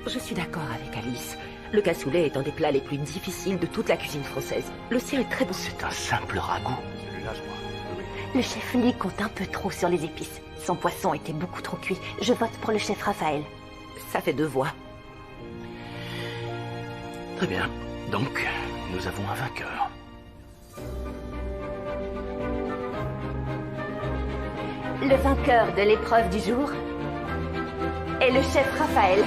Je suis d'accord avec Alice. Le cassoulet est un des plats les plus difficiles de toute la cuisine française. Le sien est très bon. C'est un simple ragoût. Le chef Lee compte un peu trop sur les épices. Son poisson était beaucoup trop cuit. Je vote pour le chef Raphaël. Ça fait 2 voix. Très bien. Donc, nous avons un vainqueur. Le vainqueur de l'épreuve du jour est le chef Raphaël.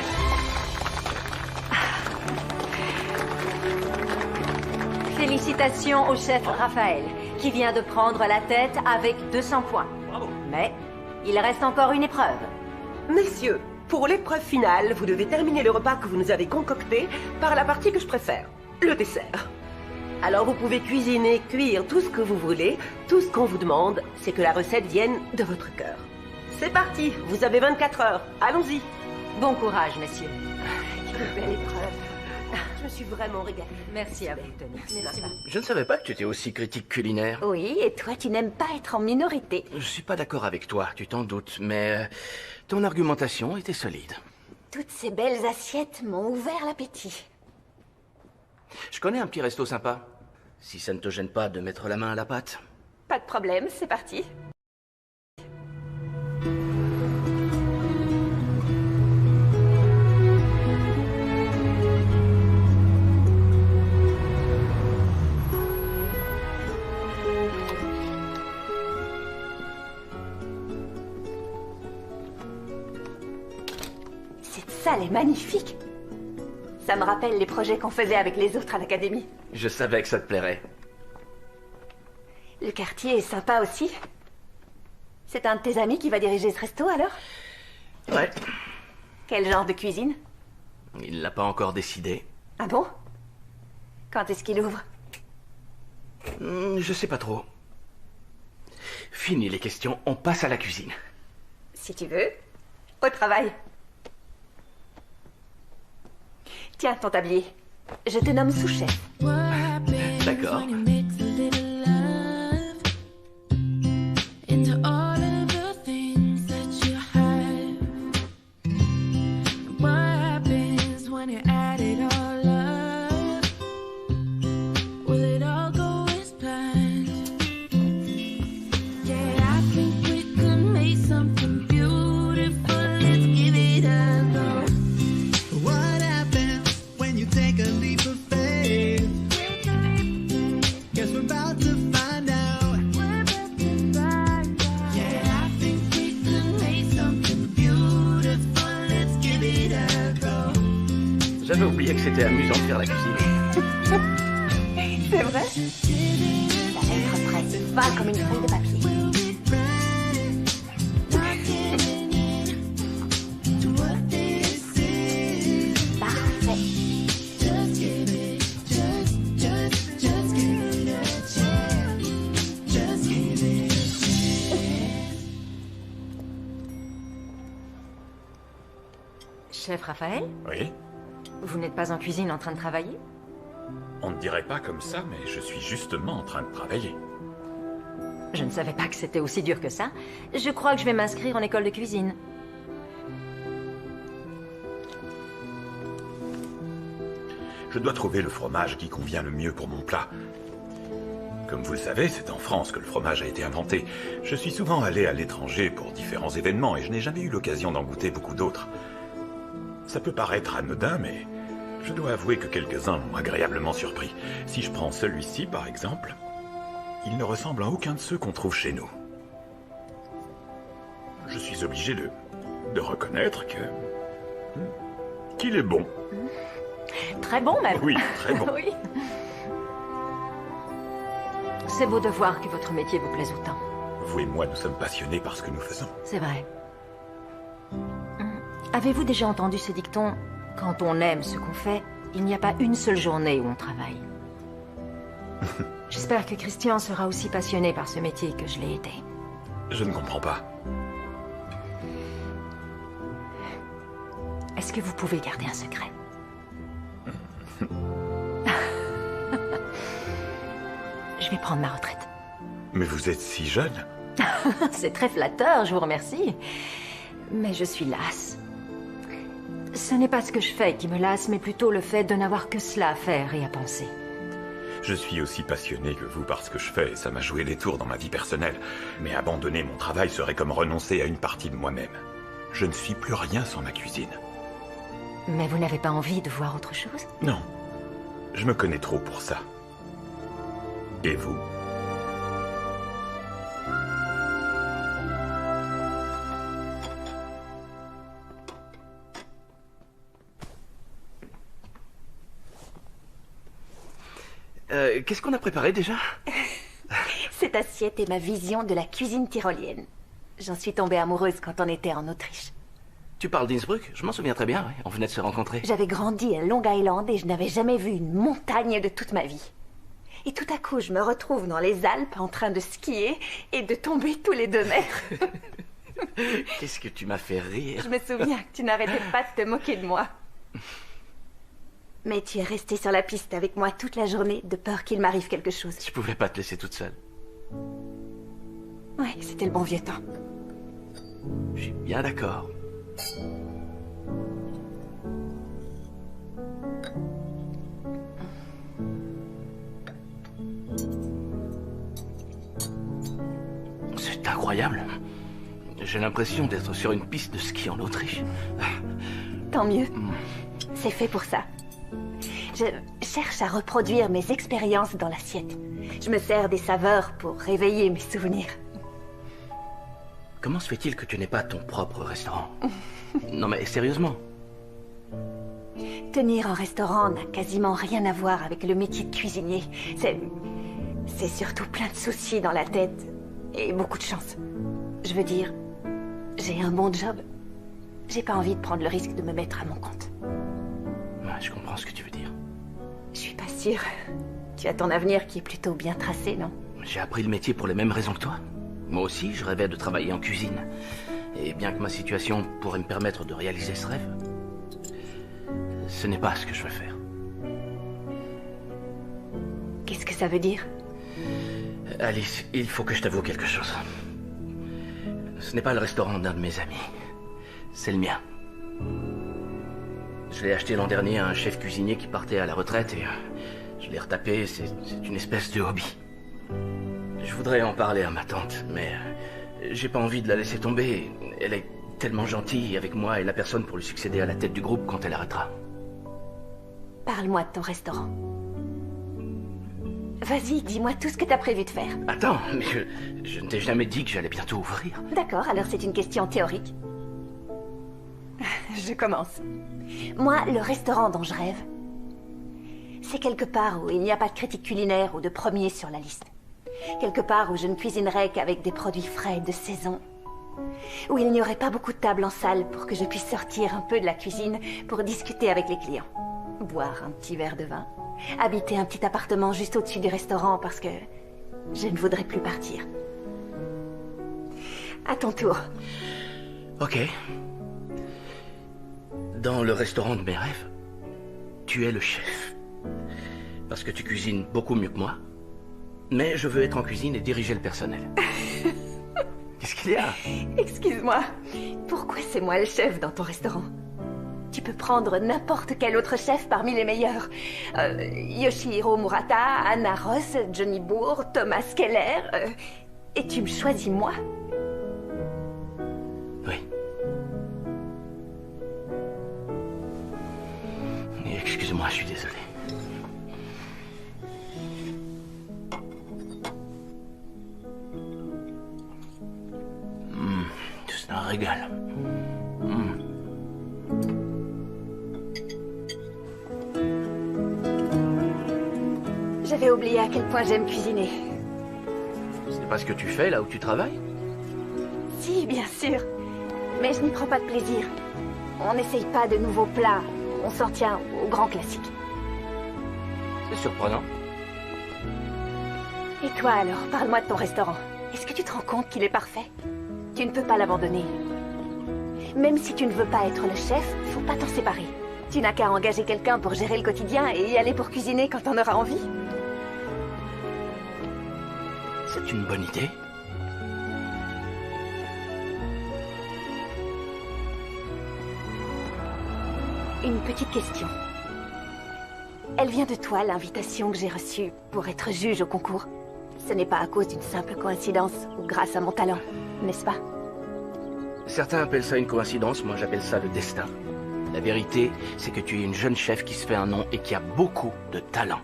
Félicitations au chef Raphaël, qui vient de prendre la tête avec 200 points. Mais il reste encore une épreuve. Messieurs, pour l'épreuve finale, vous devez terminer le repas que vous nous avez concocté par la partie que je préfère, le dessert. Alors vous pouvez cuisiner, cuire tout ce que vous voulez. Tout ce qu'on vous demande, c'est que la recette vienne de votre cœur. C'est parti, vous avez 24 heures. Allons-y. Bon courage, messieurs. Quelle belle épreuve. Je me suis vraiment régalée. Merci à vous, Tony. Merci beaucoup. Je ne savais pas que tu étais aussi critique culinaire. Oui, et toi, tu n'aimes pas être en minorité. Je suis pas d'accord avec toi, tu t'en doutes, mais ton argumentation était solide. Toutes ces belles assiettes m'ont ouvert l'appétit. Je connais un petit resto sympa. Si ça ne te gêne pas de mettre la main à la pâte. Pas de problème, c'est parti. Cette salle est magnifique. Ça me rappelle les projets qu'on faisait avec les autres à l'académie. Je savais que ça te plairait. Le quartier est sympa aussi. C'est un de tes amis qui va diriger ce resto alors? Ouais. Quel genre de cuisine? Il l'a pas encore décidé. Ah bon? Quand est-ce qu'il ouvre? Je sais pas trop. Fini les questions, on passe à la cuisine. Si tu veux. Au travail. Tiens, ton tablier. Je te nomme sous-chef. D'accord. Into all of the things that you have. What happens when you add it all up? Will it all go as planned? Yeah, I think we could make something beautiful. Let's give it a go. What happens when you take a leap of faith? Guess we're about to find out. Yeah, I think we could make something beautiful. Let's give it a go. J'avais oublié que c'était amusant de faire la cuisine. C'est vrai? Ça va être prêt. Va comme une feuille de papier. Parfait. Just give it, just give it a chance. Just give it a chance. Chef Raphaël, Oui? vous n'êtes pas en cuisine en train de travailler? On ne dirait pas comme ça, mais je suis justement en train de travailler. Je ne savais pas que c'était aussi dur que ça. Je crois que je vais m'inscrire en école de cuisine. Je dois trouver le fromage qui convient le mieux pour mon plat. Comme vous le savez, c'est en France que le fromage a été inventé. Je suis souvent allé à l'étranger pour différents événements et je n'ai jamais eu l'occasion d'en goûter beaucoup d'autres. Ça peut paraître anodin, mais je dois avouer que quelques-uns m'ont agréablement surpris. Si je prends celui-ci, par exemple, il ne ressemble à aucun de ceux qu'on trouve chez nous. Je suis obligé de reconnaître qu'il est bon. Très bon même. Oui, très bon. Oui. C'est beau de voir que votre métier vous plaise autant. Vous et moi, nous sommes passionnés par ce que nous faisons. C'est vrai. Avez-vous déjà entendu ce dicton? Quand on aime ce qu'on fait, il n'y a pas une seule journée où on travaille. J'espère que Christian sera aussi passionné par ce métier que je l'ai été. Je ne comprends pas. Est-ce que vous pouvez garder un secret? Je vais prendre ma retraite. Mais vous êtes si jeune. C'est très flatteur, je vous remercie. Mais je suis lasse. Ce n'est pas ce que je fais qui me lasse, mais plutôt le fait de n'avoir que cela à faire et à penser. Je suis aussi passionné que vous par ce que je fais et ça m'a joué des tours dans ma vie personnelle. Mais abandonner mon travail serait comme renoncer à une partie de moi-même. Je ne suis plus rien sans ma cuisine. Mais vous n'avez pas envie de voir autre chose? Non. Je me connais trop pour ça. Et vous? Qu'est-ce qu'on a préparé déjà? Cette assiette est ma vision de la cuisine tyrolienne. J'en suis tombée amoureuse quand on était en Autriche. Tu parles d'Innsbruck? Je m'en souviens très bien, ouais. On venait de se rencontrer. J'avais grandi à Long Island et je n'avais jamais vu une montagne de toute ma vie. Et tout à coup, je me retrouve dans les Alpes en train de skier et de tomber tous les 2 mètres. Qu'est-ce que tu m'as fait rire? Je me souviens que tu n'arrêtais pas de te moquer de moi. Mais tu es resté sur la piste avec moi toute la journée de peur qu'il m'arrive quelque chose. Je pouvais pas te laisser toute seule. Ouais, c'était le bon vieux temps. Je suis bien d'accord. C'est incroyable. J'ai l'impression d'être sur une piste de ski en Autriche. Tant mieux. C'est fait pour ça. Je cherche à reproduire mes expériences dans l'assiette. Je me sers des saveurs pour réveiller mes souvenirs. Comment se fait-il que tu n'aies pas ton propre restaurant? Non mais sérieusement. Tenir un restaurant n'a quasiment rien à voir avec le métier de cuisinier. C'est surtout plein de soucis dans la tête. Et beaucoup de chance. Je veux dire, j'ai un bon job. J'ai pas envie de prendre le risque de me mettre à mon compte. Ouais, je comprends ce que tu veux dire. Je suis pas sûre. Tu as ton avenir qui est plutôt bien tracé, non? J'ai appris le métier pour les mêmes raisons que toi. Moi aussi, je rêvais de travailler en cuisine. Et bien que ma situation pourrait me permettre de réaliser ce rêve, ce n'est pas ce que je veux faire. Qu'est-ce que ça veut dire? Alice, il faut que je t'avoue quelque chose. Ce n'est pas le restaurant d'un de mes amis. C'est le mien. Je l'ai acheté l'an dernier à un chef cuisinier qui partait à la retraite et je l'ai retapé. C'est une espèce de hobby. Je voudrais en parler à ma tante, mais j'ai pas envie de la laisser tomber. Elle est tellement gentille avec moi et la personne pour lui succéder à la tête du groupe quand elle arrêtera. Parle-moi de ton restaurant. Vas-y, dis-moi tout ce que t'as prévu de faire. Attends, mais je ne t'ai jamais dit que j'allais bientôt ouvrir. D'accord, alors c'est une question théorique. Je commence. Moi, le restaurant dont je rêve, c'est quelque part où il n'y a pas de critique culinaire ou de premier sur la liste. Quelque part où je ne cuisinerai qu'avec des produits frais de saison. Où il n'y aurait pas beaucoup de tables en salle pour que je puisse sortir un peu de la cuisine pour discuter avec les clients. Boire un petit verre de vin. Habiter un petit appartement juste au-dessus du restaurant parce que je ne voudrais plus partir. À ton tour. Ok. Dans le restaurant de mes rêves, tu es le chef. Parce que tu cuisines beaucoup mieux que moi. Mais je veux être en cuisine et diriger le personnel. Qu'est-ce qu'il y a? Excuse-moi. Pourquoi c'est moi le chef dans ton restaurant? Tu peux prendre n'importe quel autre chef parmi les meilleurs. Yoshihiro Murata, Anna Ross, Johnny Bourg, Thomas Keller. Et tu me choisis moi? Oui. Et excuse-moi, je suis désolé. C'est un régal. J'avais oublié à quel point j'aime cuisiner. Ce n'est pas ce que tu fais là où tu travailles? Si, bien sûr. Mais je n'y prends pas de plaisir. On n'essaye pas de nouveaux plats. On s'en tient aux grands classiques. C'est surprenant. Et toi alors, parle-moi de ton restaurant. Est-ce que tu te rends compte qu'il est parfait? Tu ne peux pas l'abandonner. Même si tu ne veux pas être le chef, faut pas t'en séparer. Tu n'as qu'à engager quelqu'un pour gérer le quotidien et y aller pour cuisiner quand t'en auras envie. C'est une bonne idée. Une petite question. Elle vient de toi, l'invitation que j'ai reçue pour être juge au concours. Ce n'est pas à cause d'une simple coïncidence ou grâce à mon talent, n'est-ce pas? Certains appellent ça une coïncidence, moi j'appelle ça le destin. La vérité, c'est que tu es une jeune chef qui se fait un nom et qui a beaucoup de talent.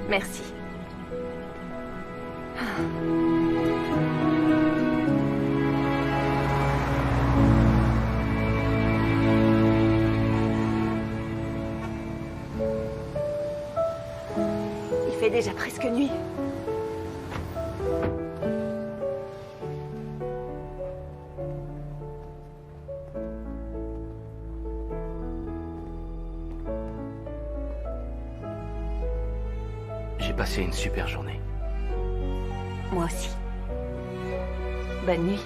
Merci. Il fait déjà presque nuit. J'ai passé une super journée. Moi aussi. Bonne nuit.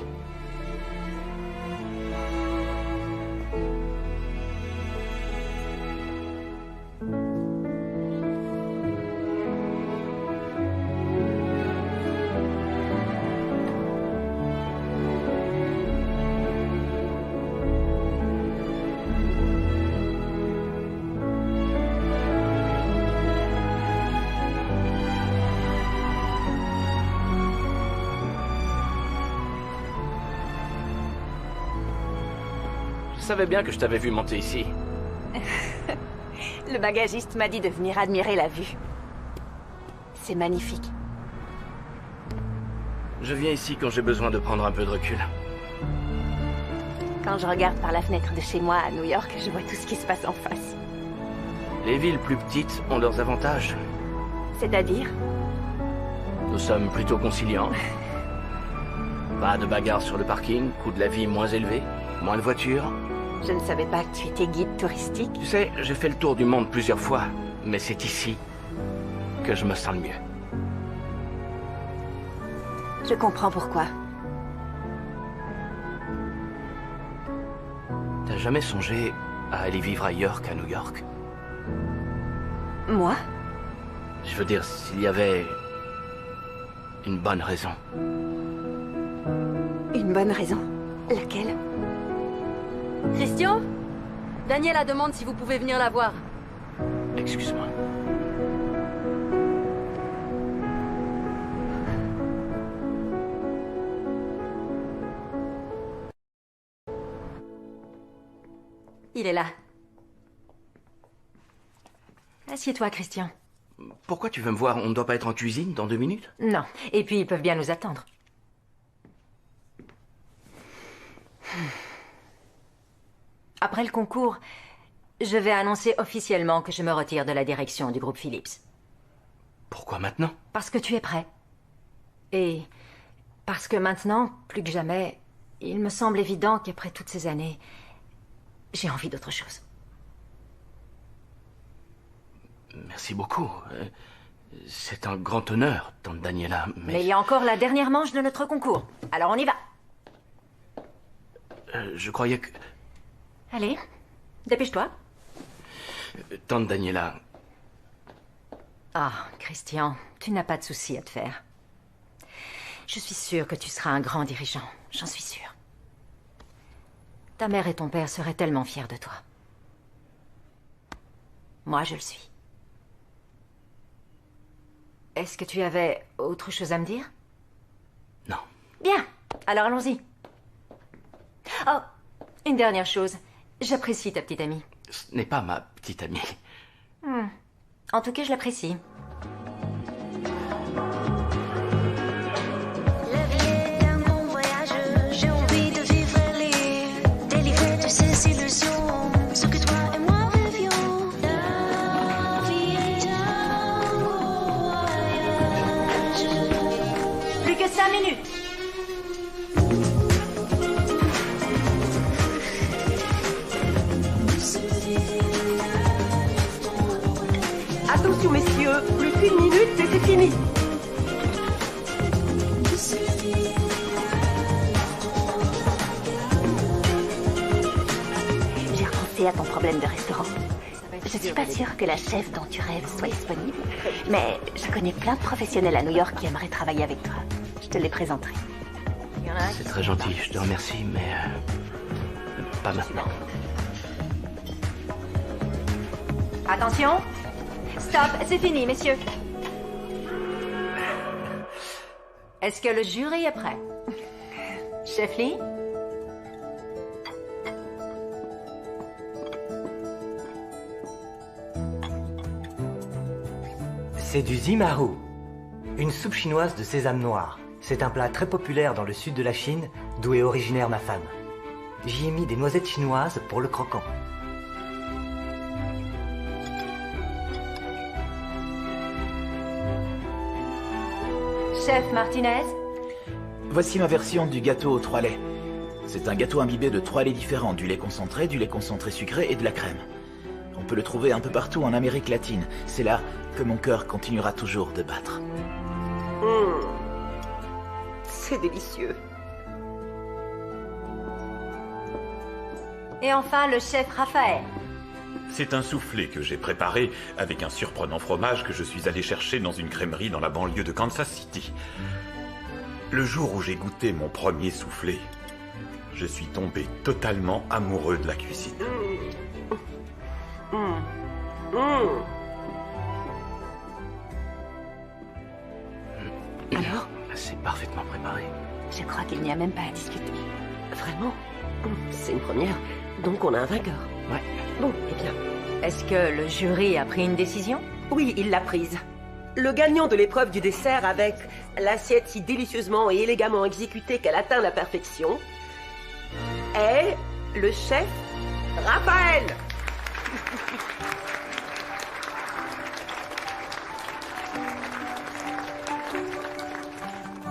Je savais bien que je t'avais vu monter ici. Le bagagiste m'a dit de venir admirer la vue. C'est magnifique. Je viens ici quand j'ai besoin de prendre un peu de recul. Quand je regarde par la fenêtre de chez moi à New York, je vois tout ce qui se passe en face. Les villes plus petites ont leurs avantages. C'est-à-dire? Nous sommes plutôt conciliants. Pas de bagarres sur le parking, coût de la vie moins élevé, moins de voitures. Je ne savais pas que tu étais guide touristique. Tu sais, j'ai fait le tour du monde plusieurs fois, mais c'est ici que je me sens le mieux. Je comprends pourquoi. T'as jamais songé à aller vivre ailleurs qu'à New York? Moi? Je veux dire, s'il y avait une bonne raison. Une bonne raison? Laquelle? Christian? Daniela demande si vous pouvez venir la voir. Excuse-moi. Il est là. Assieds-toi, Christian. Pourquoi tu veux me voir? On ne doit pas être en cuisine dans 2 minutes? Non. Et puis, ils peuvent bien nous attendre. Après le concours, je vais annoncer officiellement que je me retire de la direction du groupe Philips. Pourquoi maintenant? Parce que tu es prêt. Et parce que maintenant, plus que jamais, il me semble évident qu'après toutes ces années, j'ai envie d'autre chose. Merci beaucoup. C'est un grand honneur, tante Daniela, Mais il y a encore la dernière manche de notre concours. Alors on y va. Je croyais que... Allez, dépêche-toi. Tante Daniela... Ah, Christian, tu n'as pas de souci à te faire. Je suis sûre que tu seras un grand dirigeant. J'en suis sûre. Ta mère et ton père seraient tellement fiers de toi. Moi, je le suis. Est-ce que tu avais autre chose à me dire? Non. Bien, alors allons-y. Oh, une dernière chose. J'apprécie ta petite amie. Ce n'est pas ma petite amie. En tout cas, je l'apprécie. La vie est un bon voyage, j'ai envie de vivre les délivrer de ces illusions, ce que toi et moi rêvions. La vie est un beau voyage. Plus que 5 minutes. Attention messieurs, plus qu'une minute et c'est fini. J'ai repensé à ton problème de restaurant. Je suis pas sûre que la chef dont tu rêves soit disponible, mais je connais plein de professionnels à New York qui aimeraient travailler avec toi. Je te les présenterai. C'est très gentil, je te remercie, mais... pas maintenant. Attention. Stop, c'est fini, messieurs. Est-ce que le jury est prêt? Chef Lee? C'est du zimahu, une soupe chinoise de sésame noir. C'est un plat très populaire dans le sud de la Chine, d'où est originaire ma femme. J'y ai mis des noisettes chinoises pour le croquant. Chef Martinez? Voici ma version du gâteau aux 3 laits. C'est un gâteau imbibé de 3 laits différents, du lait concentré sucré et de la crème. On peut le trouver un peu partout en Amérique latine. C'est là que mon cœur continuera toujours de battre. C'est délicieux. Et enfin, le chef Raphaël. C'est un soufflé que j'ai préparé avec un surprenant fromage que je suis allé chercher dans une crèmerie dans la banlieue de Kansas City. Le jour où j'ai goûté mon premier soufflé, je suis tombé totalement amoureux de la cuisine. Alors? C'est parfaitement préparé. Je crois qu'il n'y a même pas à discuter. Vraiment? C'est une première. Donc on a un vainqueur. Ouais. Bon, eh bien. Est-ce que le jury a pris une décision? Oui, il l'a prise. Le gagnant de l'épreuve du dessert avec l'assiette si délicieusement et élégamment exécutée qu'elle atteint la perfection est le chef Raphaël.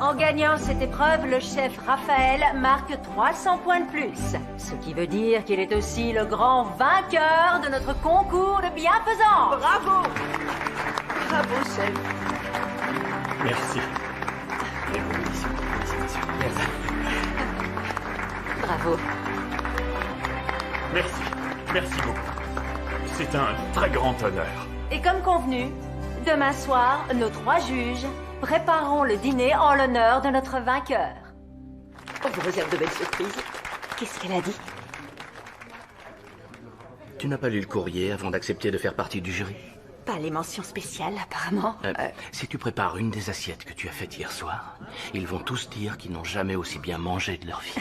En gagnant cette épreuve, le chef Raphaël marque 300 points de plus. Ce qui veut dire qu'il est aussi le grand vainqueur de notre concours de bienfaisance. Bravo! Bravo, chef. Merci. Bravo. Merci. Merci beaucoup. C'est un très grand honneur. Et comme convenu, demain soir, nos 3 juges prépareront le dîner en l'honneur de notre vainqueur. On vous réserve de belles surprises. Qu'est-ce qu'elle a dit? Tu n'as pas lu le courrier avant d'accepter de faire partie du jury? Pas les mentions spéciales, apparemment. Si tu prépares une des assiettes que tu as faites hier soir, ils vont tous dire qu'ils n'ont jamais aussi bien mangé de leur vie.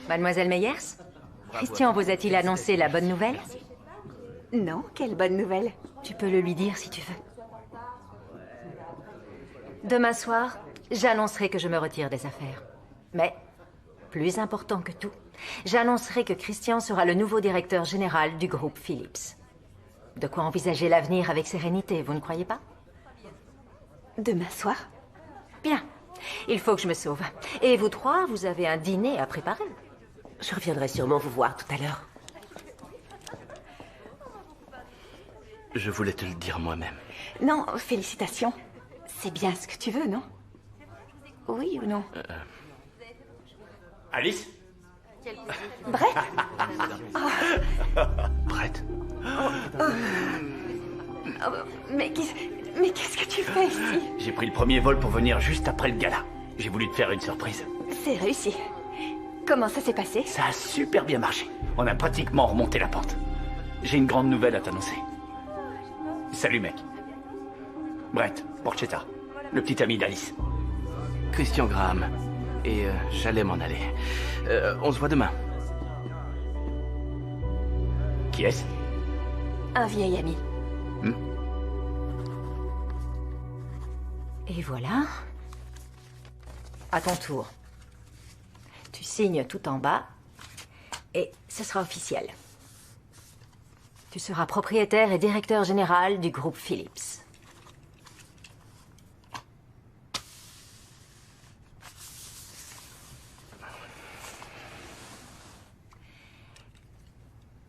Mademoiselle Meyers, Christian vous a-t-il annoncé la bonne nouvelle? Non, quelle bonne nouvelle. Tu peux le lui dire si tu veux. Demain soir, j'annoncerai que je me retire des affaires. Mais, plus important que tout, j'annoncerai que Christian sera le nouveau directeur général du groupe Philips. De quoi envisager l'avenir avec sérénité, vous ne croyez pas? Demain soir? Bien. Il faut que je me sauve. Et vous 3, vous avez un dîner à préparer. Je reviendrai sûrement vous voir tout à l'heure. Je voulais te le dire moi-même. Non, félicitations. C'est bien ce que tu veux, non? Oui ou non? Alice? Brett? Brett? Mais qu'est-ce que tu fais ici? J'ai pris le premier vol pour venir juste après le gala. J'ai voulu te faire une surprise. C'est réussi. Comment ça s'est passé? Ça a super bien marché. On a pratiquement remonté la pente. J'ai une grande nouvelle à t'annoncer. Salut, mec. Brett, Porchetta, le petit ami d'Alice. Christian Graham. Et j'allais m'en aller. On se voit demain. Qui est-ce? Un vieil ami. Et voilà. À ton tour. Tu signes tout en bas. Et ce sera officiel. Tu seras propriétaire et directeur général du groupe Philips.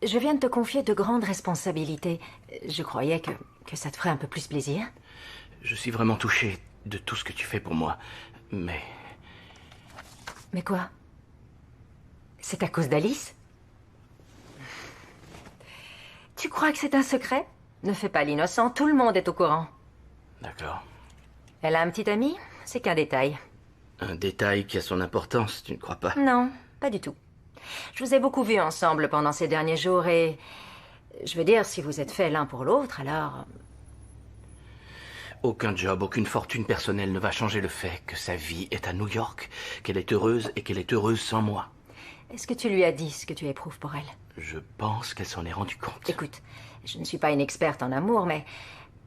Je viens de te confier de grandes responsabilités. Je croyais que ça te ferait un peu plus plaisir. Je suis vraiment touché de tout ce que tu fais pour moi. Mais... Mais quoi? C'est à cause d'Alice? Tu crois que c'est un secret? Ne fais pas l'innocent, tout le monde est au courant. D'accord. Elle a un petit ami? C'est qu'un détail. Un détail qui a son importance, tu ne crois pas? Non, pas du tout. Je vous ai beaucoup vus ensemble pendant ces derniers jours et... Je veux dire, si vous êtes faits l'un pour l'autre, alors... Aucun job, aucune fortune personnelle ne va changer le fait que sa vie est à New York, qu'elle est heureuse et qu'elle est heureuse sans moi. Est-ce que tu lui as dit ce que tu éprouves pour elle? Je pense qu'elle s'en est rendue compte. Écoute, je ne suis pas une experte en amour, mais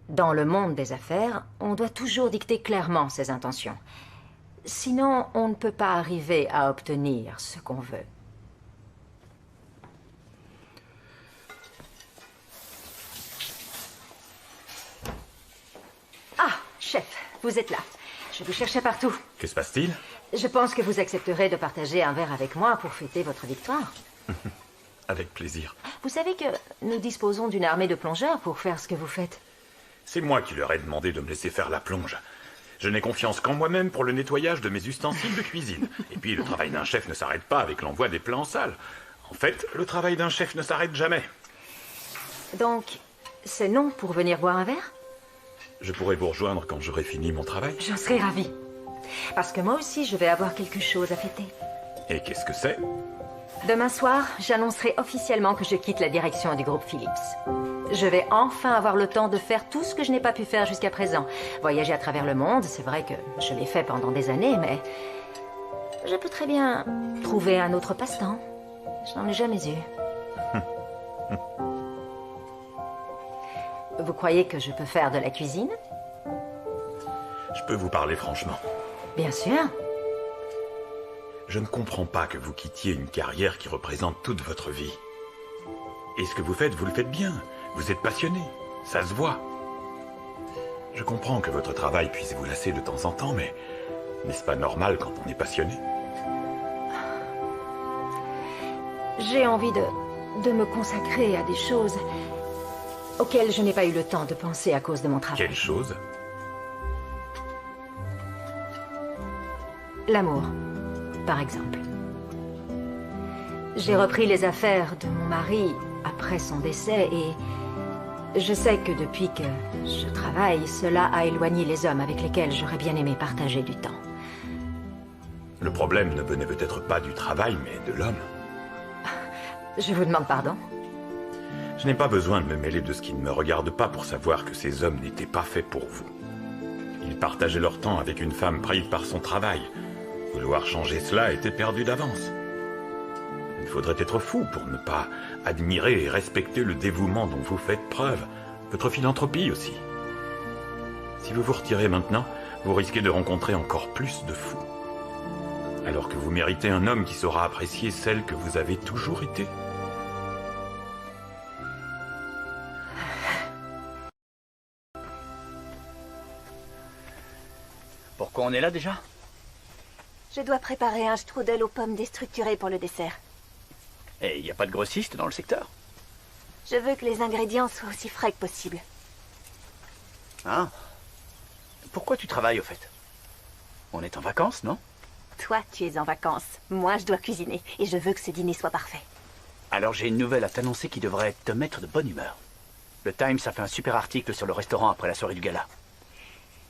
dans le monde des affaires, on doit toujours dicter clairement ses intentions. Sinon, on ne peut pas arriver à obtenir ce qu'on veut. Ah, chef, vous êtes là. Je vous cherchais partout. Que se passe-t-il? Je pense que vous accepterez de partager un verre avec moi pour fêter votre victoire. Avec plaisir. Vous savez que nous disposons d'une armée de plongeurs pour faire ce que vous faites. C'est moi qui leur ai demandé de me laisser faire la plonge. Je n'ai confiance qu'en moi-même pour le nettoyage de mes ustensiles de cuisine. Et puis, le travail d'un chef ne s'arrête pas avec l'envoi des plats en salle. En fait, le travail d'un chef ne s'arrête jamais. Donc, c'est non pour venir boire un verre? Je pourrai vous rejoindre quand j'aurai fini mon travail. J'en serai ravie. Parce que moi aussi, je vais avoir quelque chose à fêter. Et qu'est-ce que c'est? Demain soir, j'annoncerai officiellement que je quitte la direction du groupe Philips. Je vais enfin avoir le temps de faire tout ce que je n'ai pas pu faire jusqu'à présent. Voyager à travers le monde, c'est vrai que je l'ai fait pendant des années, mais... je peux très bien trouver un autre passe-temps. Je n'en ai jamais eu. Vous croyez que je peux faire de la cuisine? Je peux vous parler franchement. Bien sûr. Je ne comprends pas que vous quittiez une carrière qui représente toute votre vie. Et ce que vous le faites bien. Vous êtes passionné. Ça se voit. Je comprends que votre travail puisse vous lasser de temps en temps, mais n'est-ce pas normal quand on est passionné? J'ai envie de me consacrer à des choses auxquelles je n'ai pas eu le temps de penser à cause de mon travail. Quelle chose? L'amour, par exemple. J'ai repris les affaires de mon mari après son décès et je sais que depuis que je travaille, cela a éloigné les hommes avec lesquels j'aurais bien aimé partager du temps. Le problème ne venait peut-être pas du travail, mais de l'homme. Je vous demande pardon. Je n'ai pas besoin de me mêler de ce qui ne me regarde pas pour savoir que ces hommes n'étaient pas faits pour vous. Ils partageaient leur temps avec une femme prise par son travail. Vouloir changer cela était perdu d'avance. Il faudrait être fou pour ne pas admirer et respecter le dévouement dont vous faites preuve, votre philanthropie aussi. Si vous vous retirez maintenant, vous risquez de rencontrer encore plus de fous. Alors que vous méritez un homme qui saura apprécier celle que vous avez toujours été. Pourquoi on est là déjà? Je dois préparer un strudel aux pommes déstructurées pour le dessert. Et il n'y a pas de grossiste dans le secteur? Je veux que les ingrédients soient aussi frais que possible. Ah. Pourquoi tu travailles au fait? On est en vacances, non? Toi, tu es en vacances. Moi, je dois cuisiner. Et je veux que ce dîner soit parfait. Alors j'ai une nouvelle à t'annoncer qui devrait te mettre de bonne humeur. Le Times a fait un super article sur le restaurant après la soirée du gala.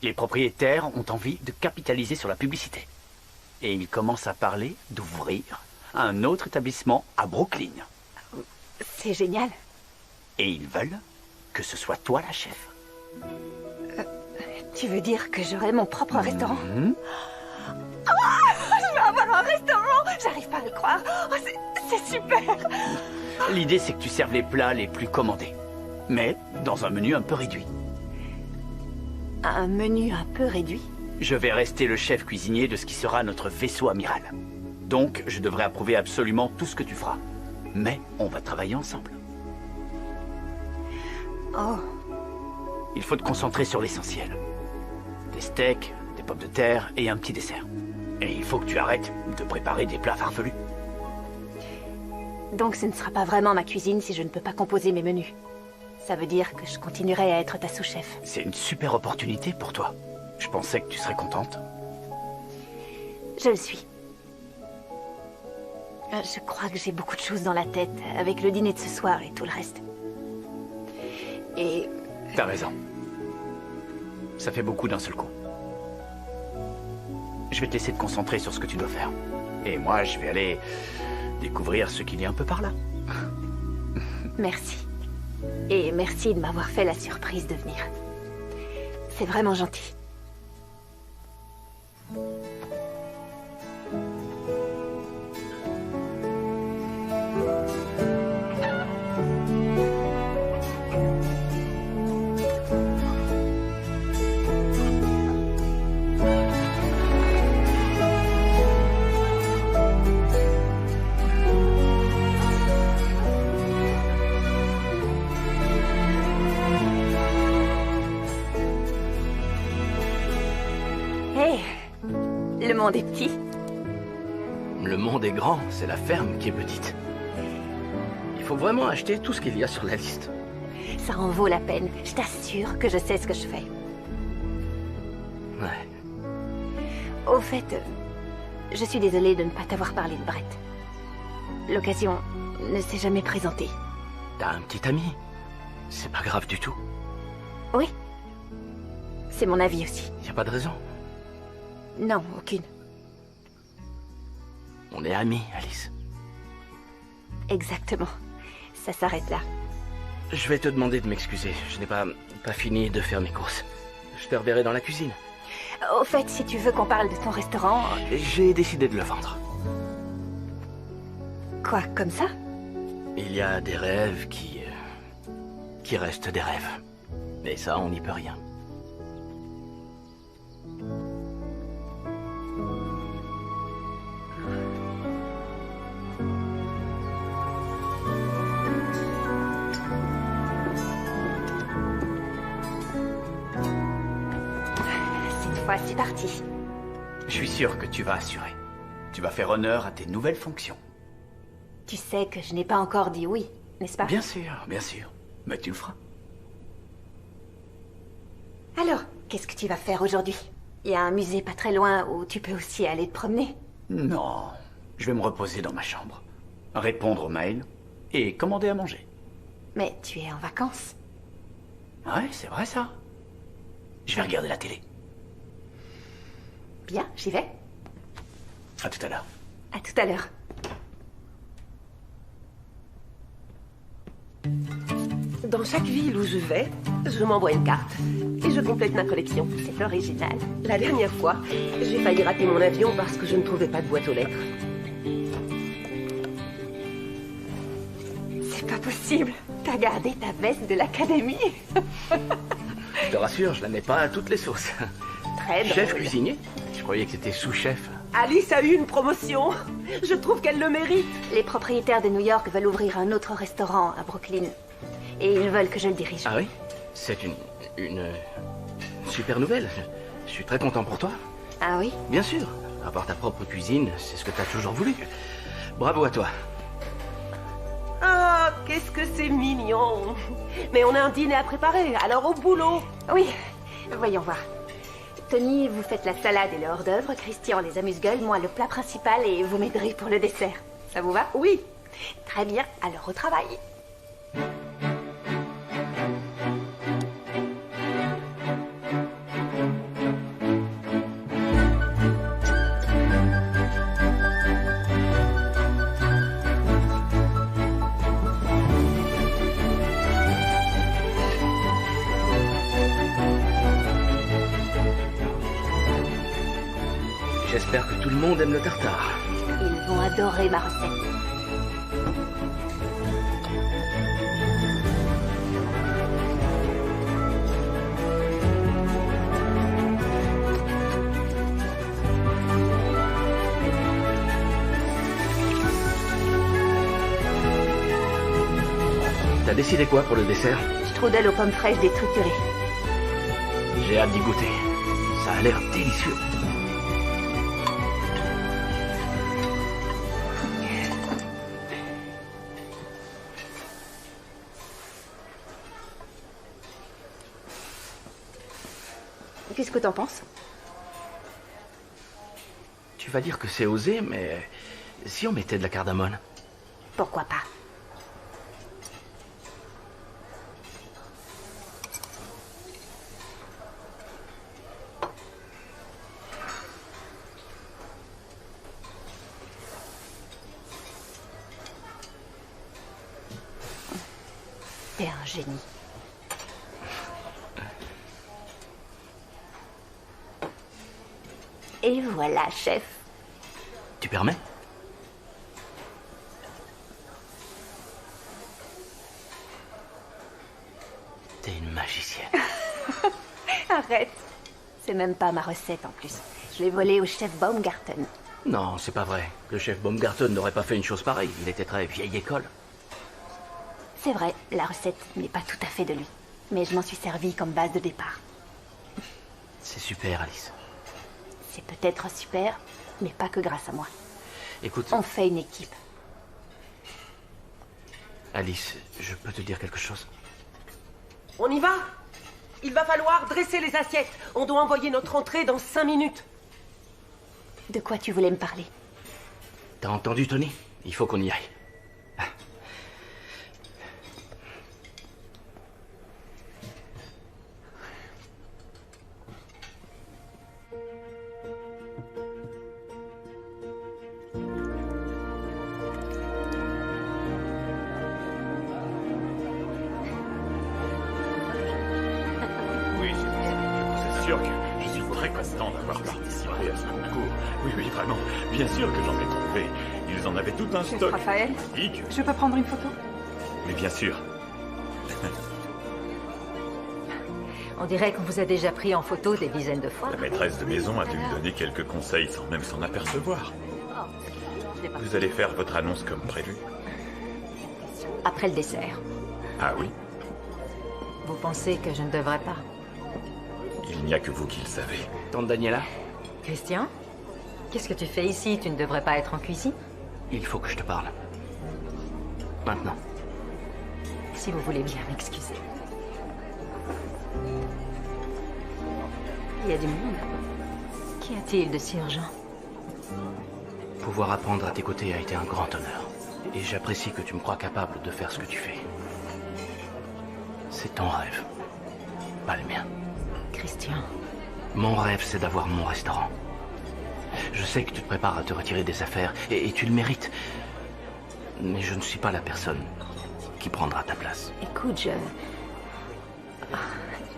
Les propriétaires ont envie de capitaliser sur la publicité. Et ils commencent à parler d'ouvrir un autre établissement à Brooklyn. C'est génial. Et ils veulent que ce soit toi la chef. Tu veux dire que j'aurai mon propre restaurant? Ah, je vais avoir un restaurant! J'arrive pas à le croire. Oh, c'est super! L'idée, c'est que tu serves les plats les plus commandés. Mais dans un menu un peu réduit. Un menu un peu réduit? Je vais rester le chef cuisinier de ce qui sera notre vaisseau amiral. Donc, je devrais approuver absolument tout ce que tu feras. Mais on va travailler ensemble. Oh. Il faut te concentrer sur l'essentiel. Des steaks, des pommes de terre et un petit dessert. Et il faut que tu arrêtes de préparer des plats farfelus. Donc ce ne sera pas vraiment ma cuisine si je ne peux pas composer mes menus. Ça veut dire que je continuerai à être ta sous-chef. C'est une super opportunité pour toi. Je pensais que tu serais contente. Je le suis. Je crois que j'ai beaucoup de choses dans la tête, avec le dîner de ce soir et tout le reste. Et... T'as raison. Ça fait beaucoup d'un seul coup. Je vais te laisser te concentrer sur ce que tu dois faire. Et moi, je vais aller découvrir ce qu'il y a un peu par là. Merci. Et merci de m'avoir fait la surprise de venir. C'est vraiment gentil. Le monde est petit. Le monde est grand, c'est la ferme qui est petite. Il faut vraiment acheter tout ce qu'il y a sur la liste. Ça en vaut la peine. Je t'assure que je sais ce que je fais. Ouais. Au fait, je suis désolée de ne pas t'avoir parlé de Brett. L'occasion ne s'est jamais présentée. T'as un petit ami. C'est pas grave du tout. Oui. C'est mon avis aussi. Y a pas de raison. Non, aucune. On est amis, Alice. Exactement. Ça s'arrête là. Je vais te demander de m'excuser. Je n'ai pas fini de faire mes courses. Je te reverrai dans la cuisine. Au fait, si tu veux qu'on parle de ton restaurant... J'ai décidé de le vendre. Quoi, comme ça? Il y a des rêves qui restent des rêves. Et ça, on n'y peut rien. Cette fois, c'est parti. Je suis sûr que tu vas assurer. Tu vas faire honneur à tes nouvelles fonctions. Tu sais que je n'ai pas encore dit oui, n'est-ce pas? Bien sûr, bien sûr. Mais tu le feras. Alors, qu'est-ce que tu vas faire aujourd'hui? Il y a un musée pas très loin où tu peux aussi aller te promener. Non, je vais me reposer dans ma chambre, répondre aux mails et commander à manger. Mais tu es en vacances. Ouais, c'est vrai ça. Je vais regarder la télé. Bien, j'y vais. À tout à l'heure. À tout à l'heure. Dans chaque ville où je vais, je m'envoie une carte et je complète ma collection. C'est original. La dernière fois, j'ai failli rater mon avion parce que je ne trouvais pas de boîte aux lettres. C'est pas possible. T'as gardé ta veste de l'académie. Je te rassure, je la mets pas à toutes les sauces. Très drôle. Chef cuisinier? Je croyais que c'était sous-chef. Alice a eu une promotion. Je trouve qu'elle le mérite. Les propriétaires de New York veulent ouvrir un autre restaurant à Brooklyn. Et ils veulent que je le dirige. Ah oui? C'est une super nouvelle. Je suis très content pour toi. Ah oui? Bien sûr. Avoir ta propre cuisine, c'est ce que t'as toujours voulu. Bravo à toi. Ah, qu'est-ce que c'est mignon. Mais on a un dîner à préparer, alors au boulot. Oui, voyons voir. Tony, vous faites la salade et le hors-d'œuvre, Christian les amuse-gueules, moi le plat principal et vous m'aiderez pour le dessert. Ça vous va? Oui. Très bien, alors au travail. J'espère que tout le monde aime le tartare. Ils vont adorer ma recette. T'as décidé quoi pour le dessert? Strudel aux pommes fraîches détriturées. J'ai hâte d'y goûter. Ça a l'air délicieux. Qu'est-ce que t'en penses? Tu vas dire que c'est osé, mais si on mettait de la cardamone? Pourquoi pas? T'es un génie. Et voilà, chef. Tu permets? T'es une magicienne. Arrête. C'est même pas ma recette en plus. Je l'ai volée au chef Baumgarten. Non, c'est pas vrai. Le chef Baumgarten n'aurait pas fait une chose pareille. Il était très vieille école. C'est vrai, la recette n'est pas tout à fait de lui. Mais je m'en suis servi comme base de départ. C'est super, Alice. C'est peut-être super, mais pas que grâce à moi. Écoute... On fait une équipe. Alice, je peux te dire quelque chose? On y va? Il va falloir dresser les assiettes. On doit envoyer notre entrée dans 5 minutes. De quoi tu voulais me parler? T'as entendu, Tony? Il faut qu'on y aille. Oui, c'est sûr que je suis très content. content d'avoir participé à ce concours. Oui, oui, vraiment. Bien sûr que j'en ai trouvé. Ils en avaient tout un Chef stock. Raphaël, Hic. je peux prendre une photo? Mais bien sûr. On dirait qu'on vous a déjà pris en photo des dizaines de fois. La maîtresse de maison a dû me donner quelques conseils sans même s'en apercevoir. Vous allez faire votre annonce comme prévu? Après le dessert. Ah oui? Vous pensez que je ne devrais pas? Il n'y a que vous qui le savez. Tante Daniela? Christian? Qu'est-ce que tu fais ici? Tu ne devrais pas être en cuisine? Il faut que je te parle. Maintenant. Si vous voulez bien m'excuser. Il y a du monde. Qu'y a-t-il de si urgent? Pouvoir apprendre à tes côtés a été un grand honneur. Et j'apprécie que tu me crois capable de faire ce que tu fais. C'est ton rêve, pas le mien. Christian. Mon rêve, c'est d'avoir mon restaurant. Je sais que tu te prépares à te retirer des affaires, et tu le mérites. Mais je ne suis pas la personne qui prendra ta place. Écoute,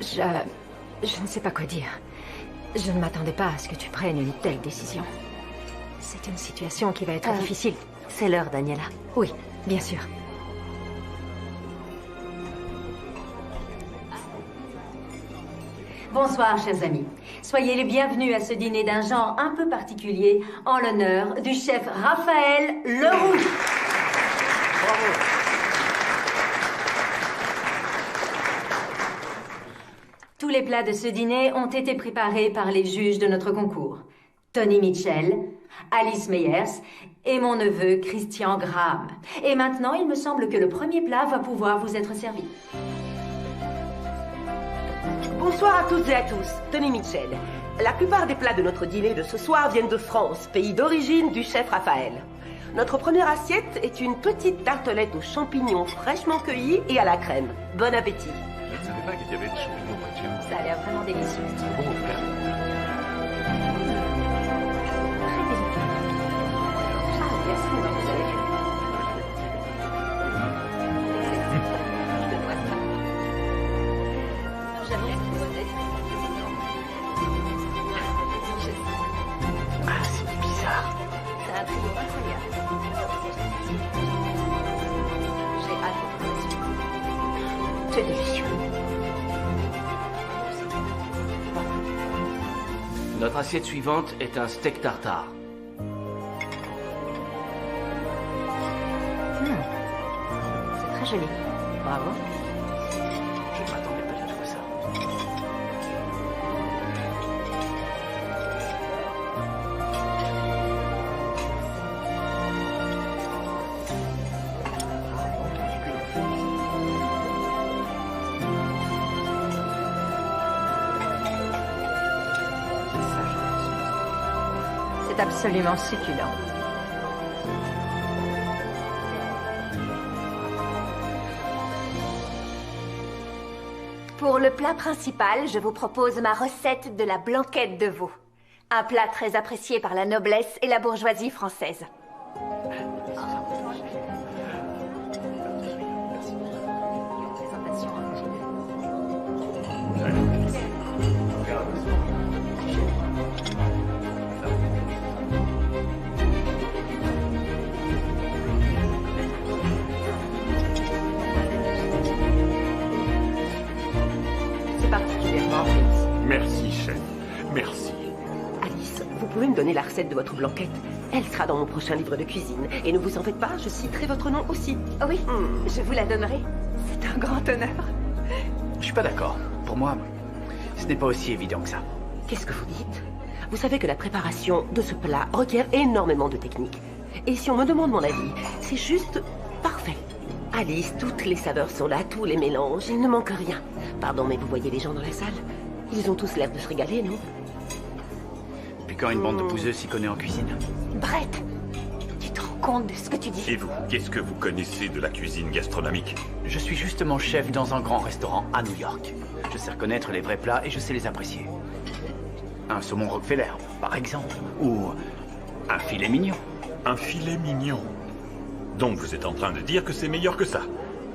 je ne sais pas quoi dire. Je ne m'attendais pas à ce que tu prennes une telle décision. C'est une situation qui va être difficile. C'est l'heure, Daniela. Oui, bien sûr. Bonsoir, chers amis. Soyez les bienvenus à ce dîner d'un genre un peu particulier en l'honneur du chef Raphaël Leroux. Bravo. Tous les plats de ce dîner ont été préparés par les juges de notre concours. Tony Mitchell, Alice Meyers et mon neveu Christian Graham. Et maintenant, il me semble que le premier plat va pouvoir vous être servi. Bonsoir à toutes et à tous, Tony Mitchell. La plupart des plats de notre dîner de ce soir viennent de France, pays d'origine du chef Raphaël. Notre première assiette est une petite tartelette aux champignons fraîchement cueillis et à la crème. Bon appétit. Je ne savais pas qu'il y avait des champignons près de chez nous. Ça a l'air vraiment délicieux. C'est bon, frère. Ah, c'est bizarre. C'est un trio incroyable. J'ai hâte de la suite. C'est délicieux. Notre assiette suivante est un steak tartare. C'est très joli. Bravo. Je ne m'attendais pas du tout à ça. C'est absolument succulent. Pour le plat principal, je vous propose ma recette de la blanquette de veau. Un plat très apprécié par la noblesse et la bourgeoisie française. C'est particulièrement réussi. Merci, chef. Merci. Alice, vous pouvez me donner la recette de votre blanquette? Elle sera dans mon prochain livre de cuisine. Et ne vous en faites pas, je citerai votre nom aussi. Oui, je vous la donnerai. C'est un grand honneur. Je suis pas d'accord. Pour moi, ce n'est pas aussi évident que ça. Qu'est-ce que vous dites? Vous savez que la préparation de ce plat requiert énormément de technique. Et si on me demande mon avis, c'est juste parfait. Alice, toutes les saveurs sont là, tous les mélanges, il ne manque rien. Pardon, mais vous voyez les gens dans la salle? Ils ont tous l'air de se régaler, non? Puis quand une bande de bouseux s'y connaît en cuisine. Brett, tu te rends compte de ce que tu dis? Et vous, qu'est-ce que vous connaissez de la cuisine gastronomique? Je suis justement chef dans un grand restaurant à New York. Je sais reconnaître les vrais plats et je sais les apprécier. Un saumon Rockefeller, par exemple. Ou un filet mignon. Un filet mignon. Donc vous êtes en train de dire que c'est meilleur que ça?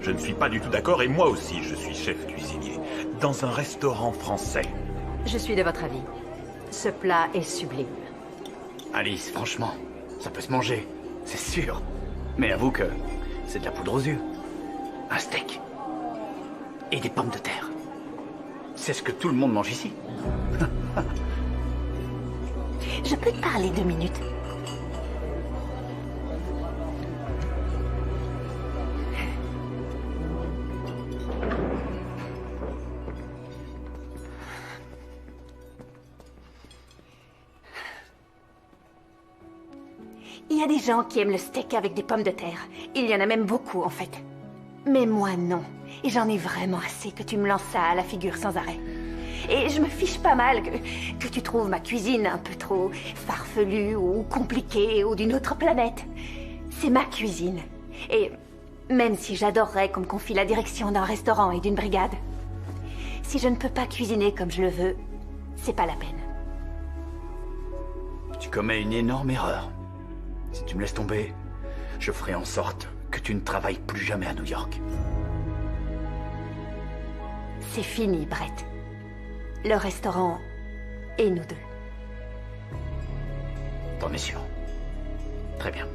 Je ne suis pas du tout d'accord et moi aussi je suis chef cuisinier. Dans un restaurant français. Je suis de votre avis. Ce plat est sublime. Alice, franchement, ça peut se manger, c'est sûr. Mais avoue que c'est de la poudre aux yeux. Un steak. Et des pommes de terre. C'est ce que tout le monde mange ici. Je peux te parler 2 minutes? Il y a des gens qui aiment le steak avec des pommes de terre. Il y en a même beaucoup, en fait. Mais moi, non. Et j'en ai vraiment assez que tu me lances ça à la figure sans arrêt. Et je me fiche pas mal que tu trouves ma cuisine un peu trop farfelue ou compliquée ou d'une autre planète. C'est ma cuisine. Et même si j'adorerais qu'on me confie la direction d'un restaurant et d'une brigade, si je ne peux pas cuisiner comme je le veux, c'est pas la peine. Tu commets une énorme erreur. Si tu me laisses tomber, je ferai en sorte que tu ne travailles plus jamais à New York. C'est fini, Brett. Le restaurant et nous deux. T'en es sûr? Très bien.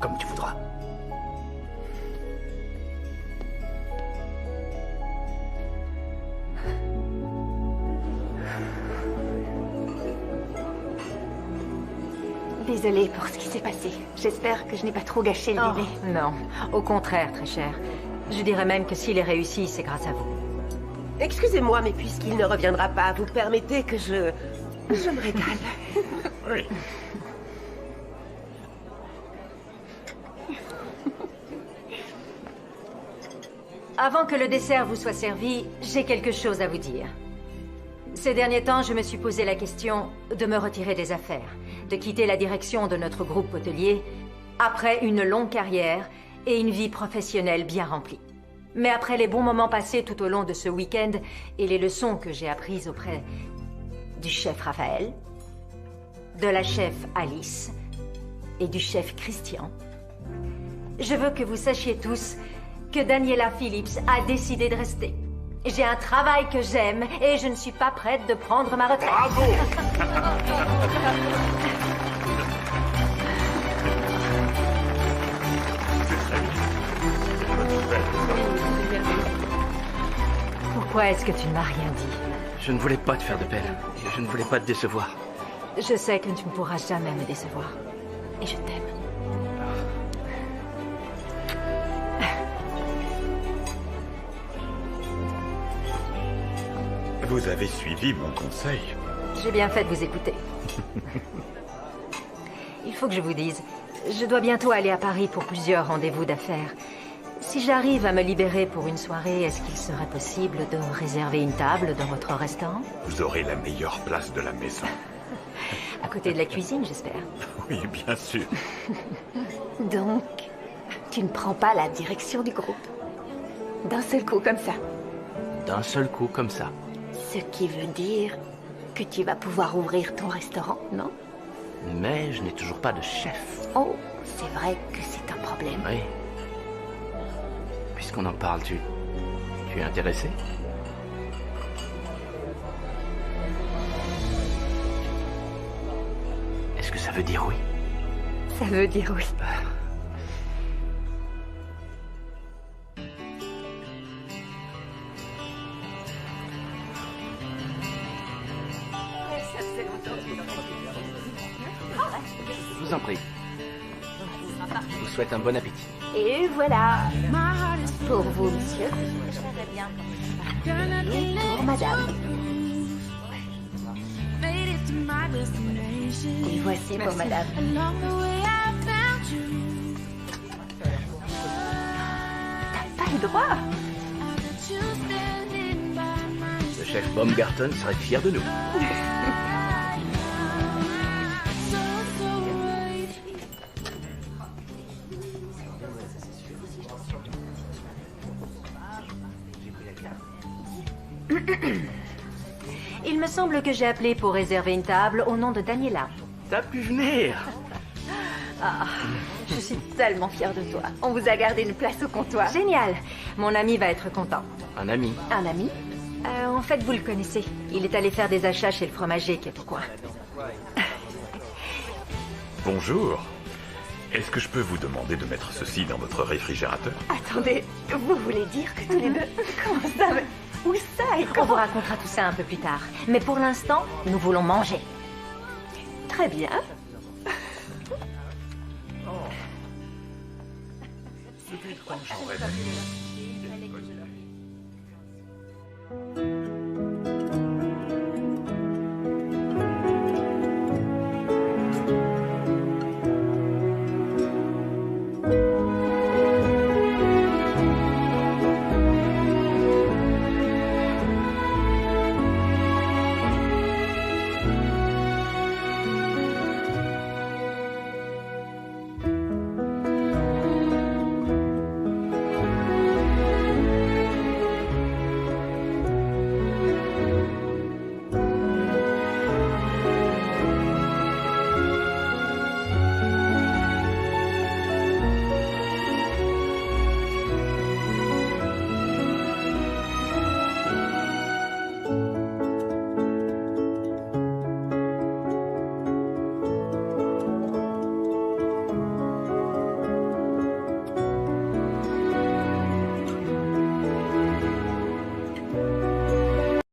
Comme tu voudras. Désolée pour ce qui s'est passé. J'espère que je n'ai pas trop gâché le dîner. Non, au contraire, très cher. Je dirais même que s'il est réussi, c'est grâce à vous. Excusez-moi, mais puisqu'il ne reviendra pas, vous permettez que je me régale. Oui. Avant que le dessert vous soit servi, j'ai quelque chose à vous dire. Ces derniers temps, je me suis posé la question de me retirer des affaires, de quitter la direction de notre groupe hôtelier après une longue carrière et une vie professionnelle bien remplie. Mais après les bons moments passés tout au long de ce week-end et les leçons que j'ai apprises auprès du chef Raphaël, de la chef Alice et du chef Christian, je veux que vous sachiez tous que Daniela Phillips a décidé de rester. J'ai un travail que j'aime et je ne suis pas prête de prendre ma retraite. Bravo! Pourquoi est-ce que tu ne m'as rien dit? Je ne voulais pas te faire de peine. Et je ne voulais pas te décevoir. Je sais que tu ne pourras jamais me décevoir. Et je t'aime. Vous avez suivi mon conseil. J'ai bien fait de vous écouter. Il faut que je vous dise, je dois bientôt aller à Paris pour plusieurs rendez-vous d'affaires. Si j'arrive à me libérer pour une soirée, est-ce qu'il serait possible de réserver une table dans votre restaurant? Vous aurez la meilleure place de la maison. À côté de la cuisine, j'espère. Oui, bien sûr. Donc, tu ne prends pas la direction du groupe? D'un seul coup comme ça? D'un seul coup comme ça. Ce qui veut dire que tu vas pouvoir ouvrir ton restaurant, non? Mais je n'ai toujours pas de chef. Oh, c'est vrai que c'est un problème. Oui. Puisqu'on en parle, tu es intéressé? Est-ce que ça veut dire oui? Ça veut dire oui. Je vous en prie. Je vous souhaite un bon appétit. Et voilà. Pour vous, monsieur. Et pour madame. Et voici pour madame. T'as pas le droit. Le chef Baumgarten serait fier de nous. Il me semble que j'ai appelé pour réserver une table au nom de Daniela. T'as pu venir? Ah, je suis tellement fière de toi. On vous a gardé une place au comptoir. Génial. Mon ami va être content. Un ami? Un ami? En fait, vous le connaissez. Il est allé faire des achats chez le fromager qui est au coin. Bonjour. Est-ce que je peux vous demander de mettre ceci dans votre réfrigérateur? Attendez, vous voulez dire que tous les deux... Comment ça mais... Où ça et On comment... vous racontera tout ça un peu plus tard. Mais pour l'instant, nous voulons manger. Très bien. J'en rêvais.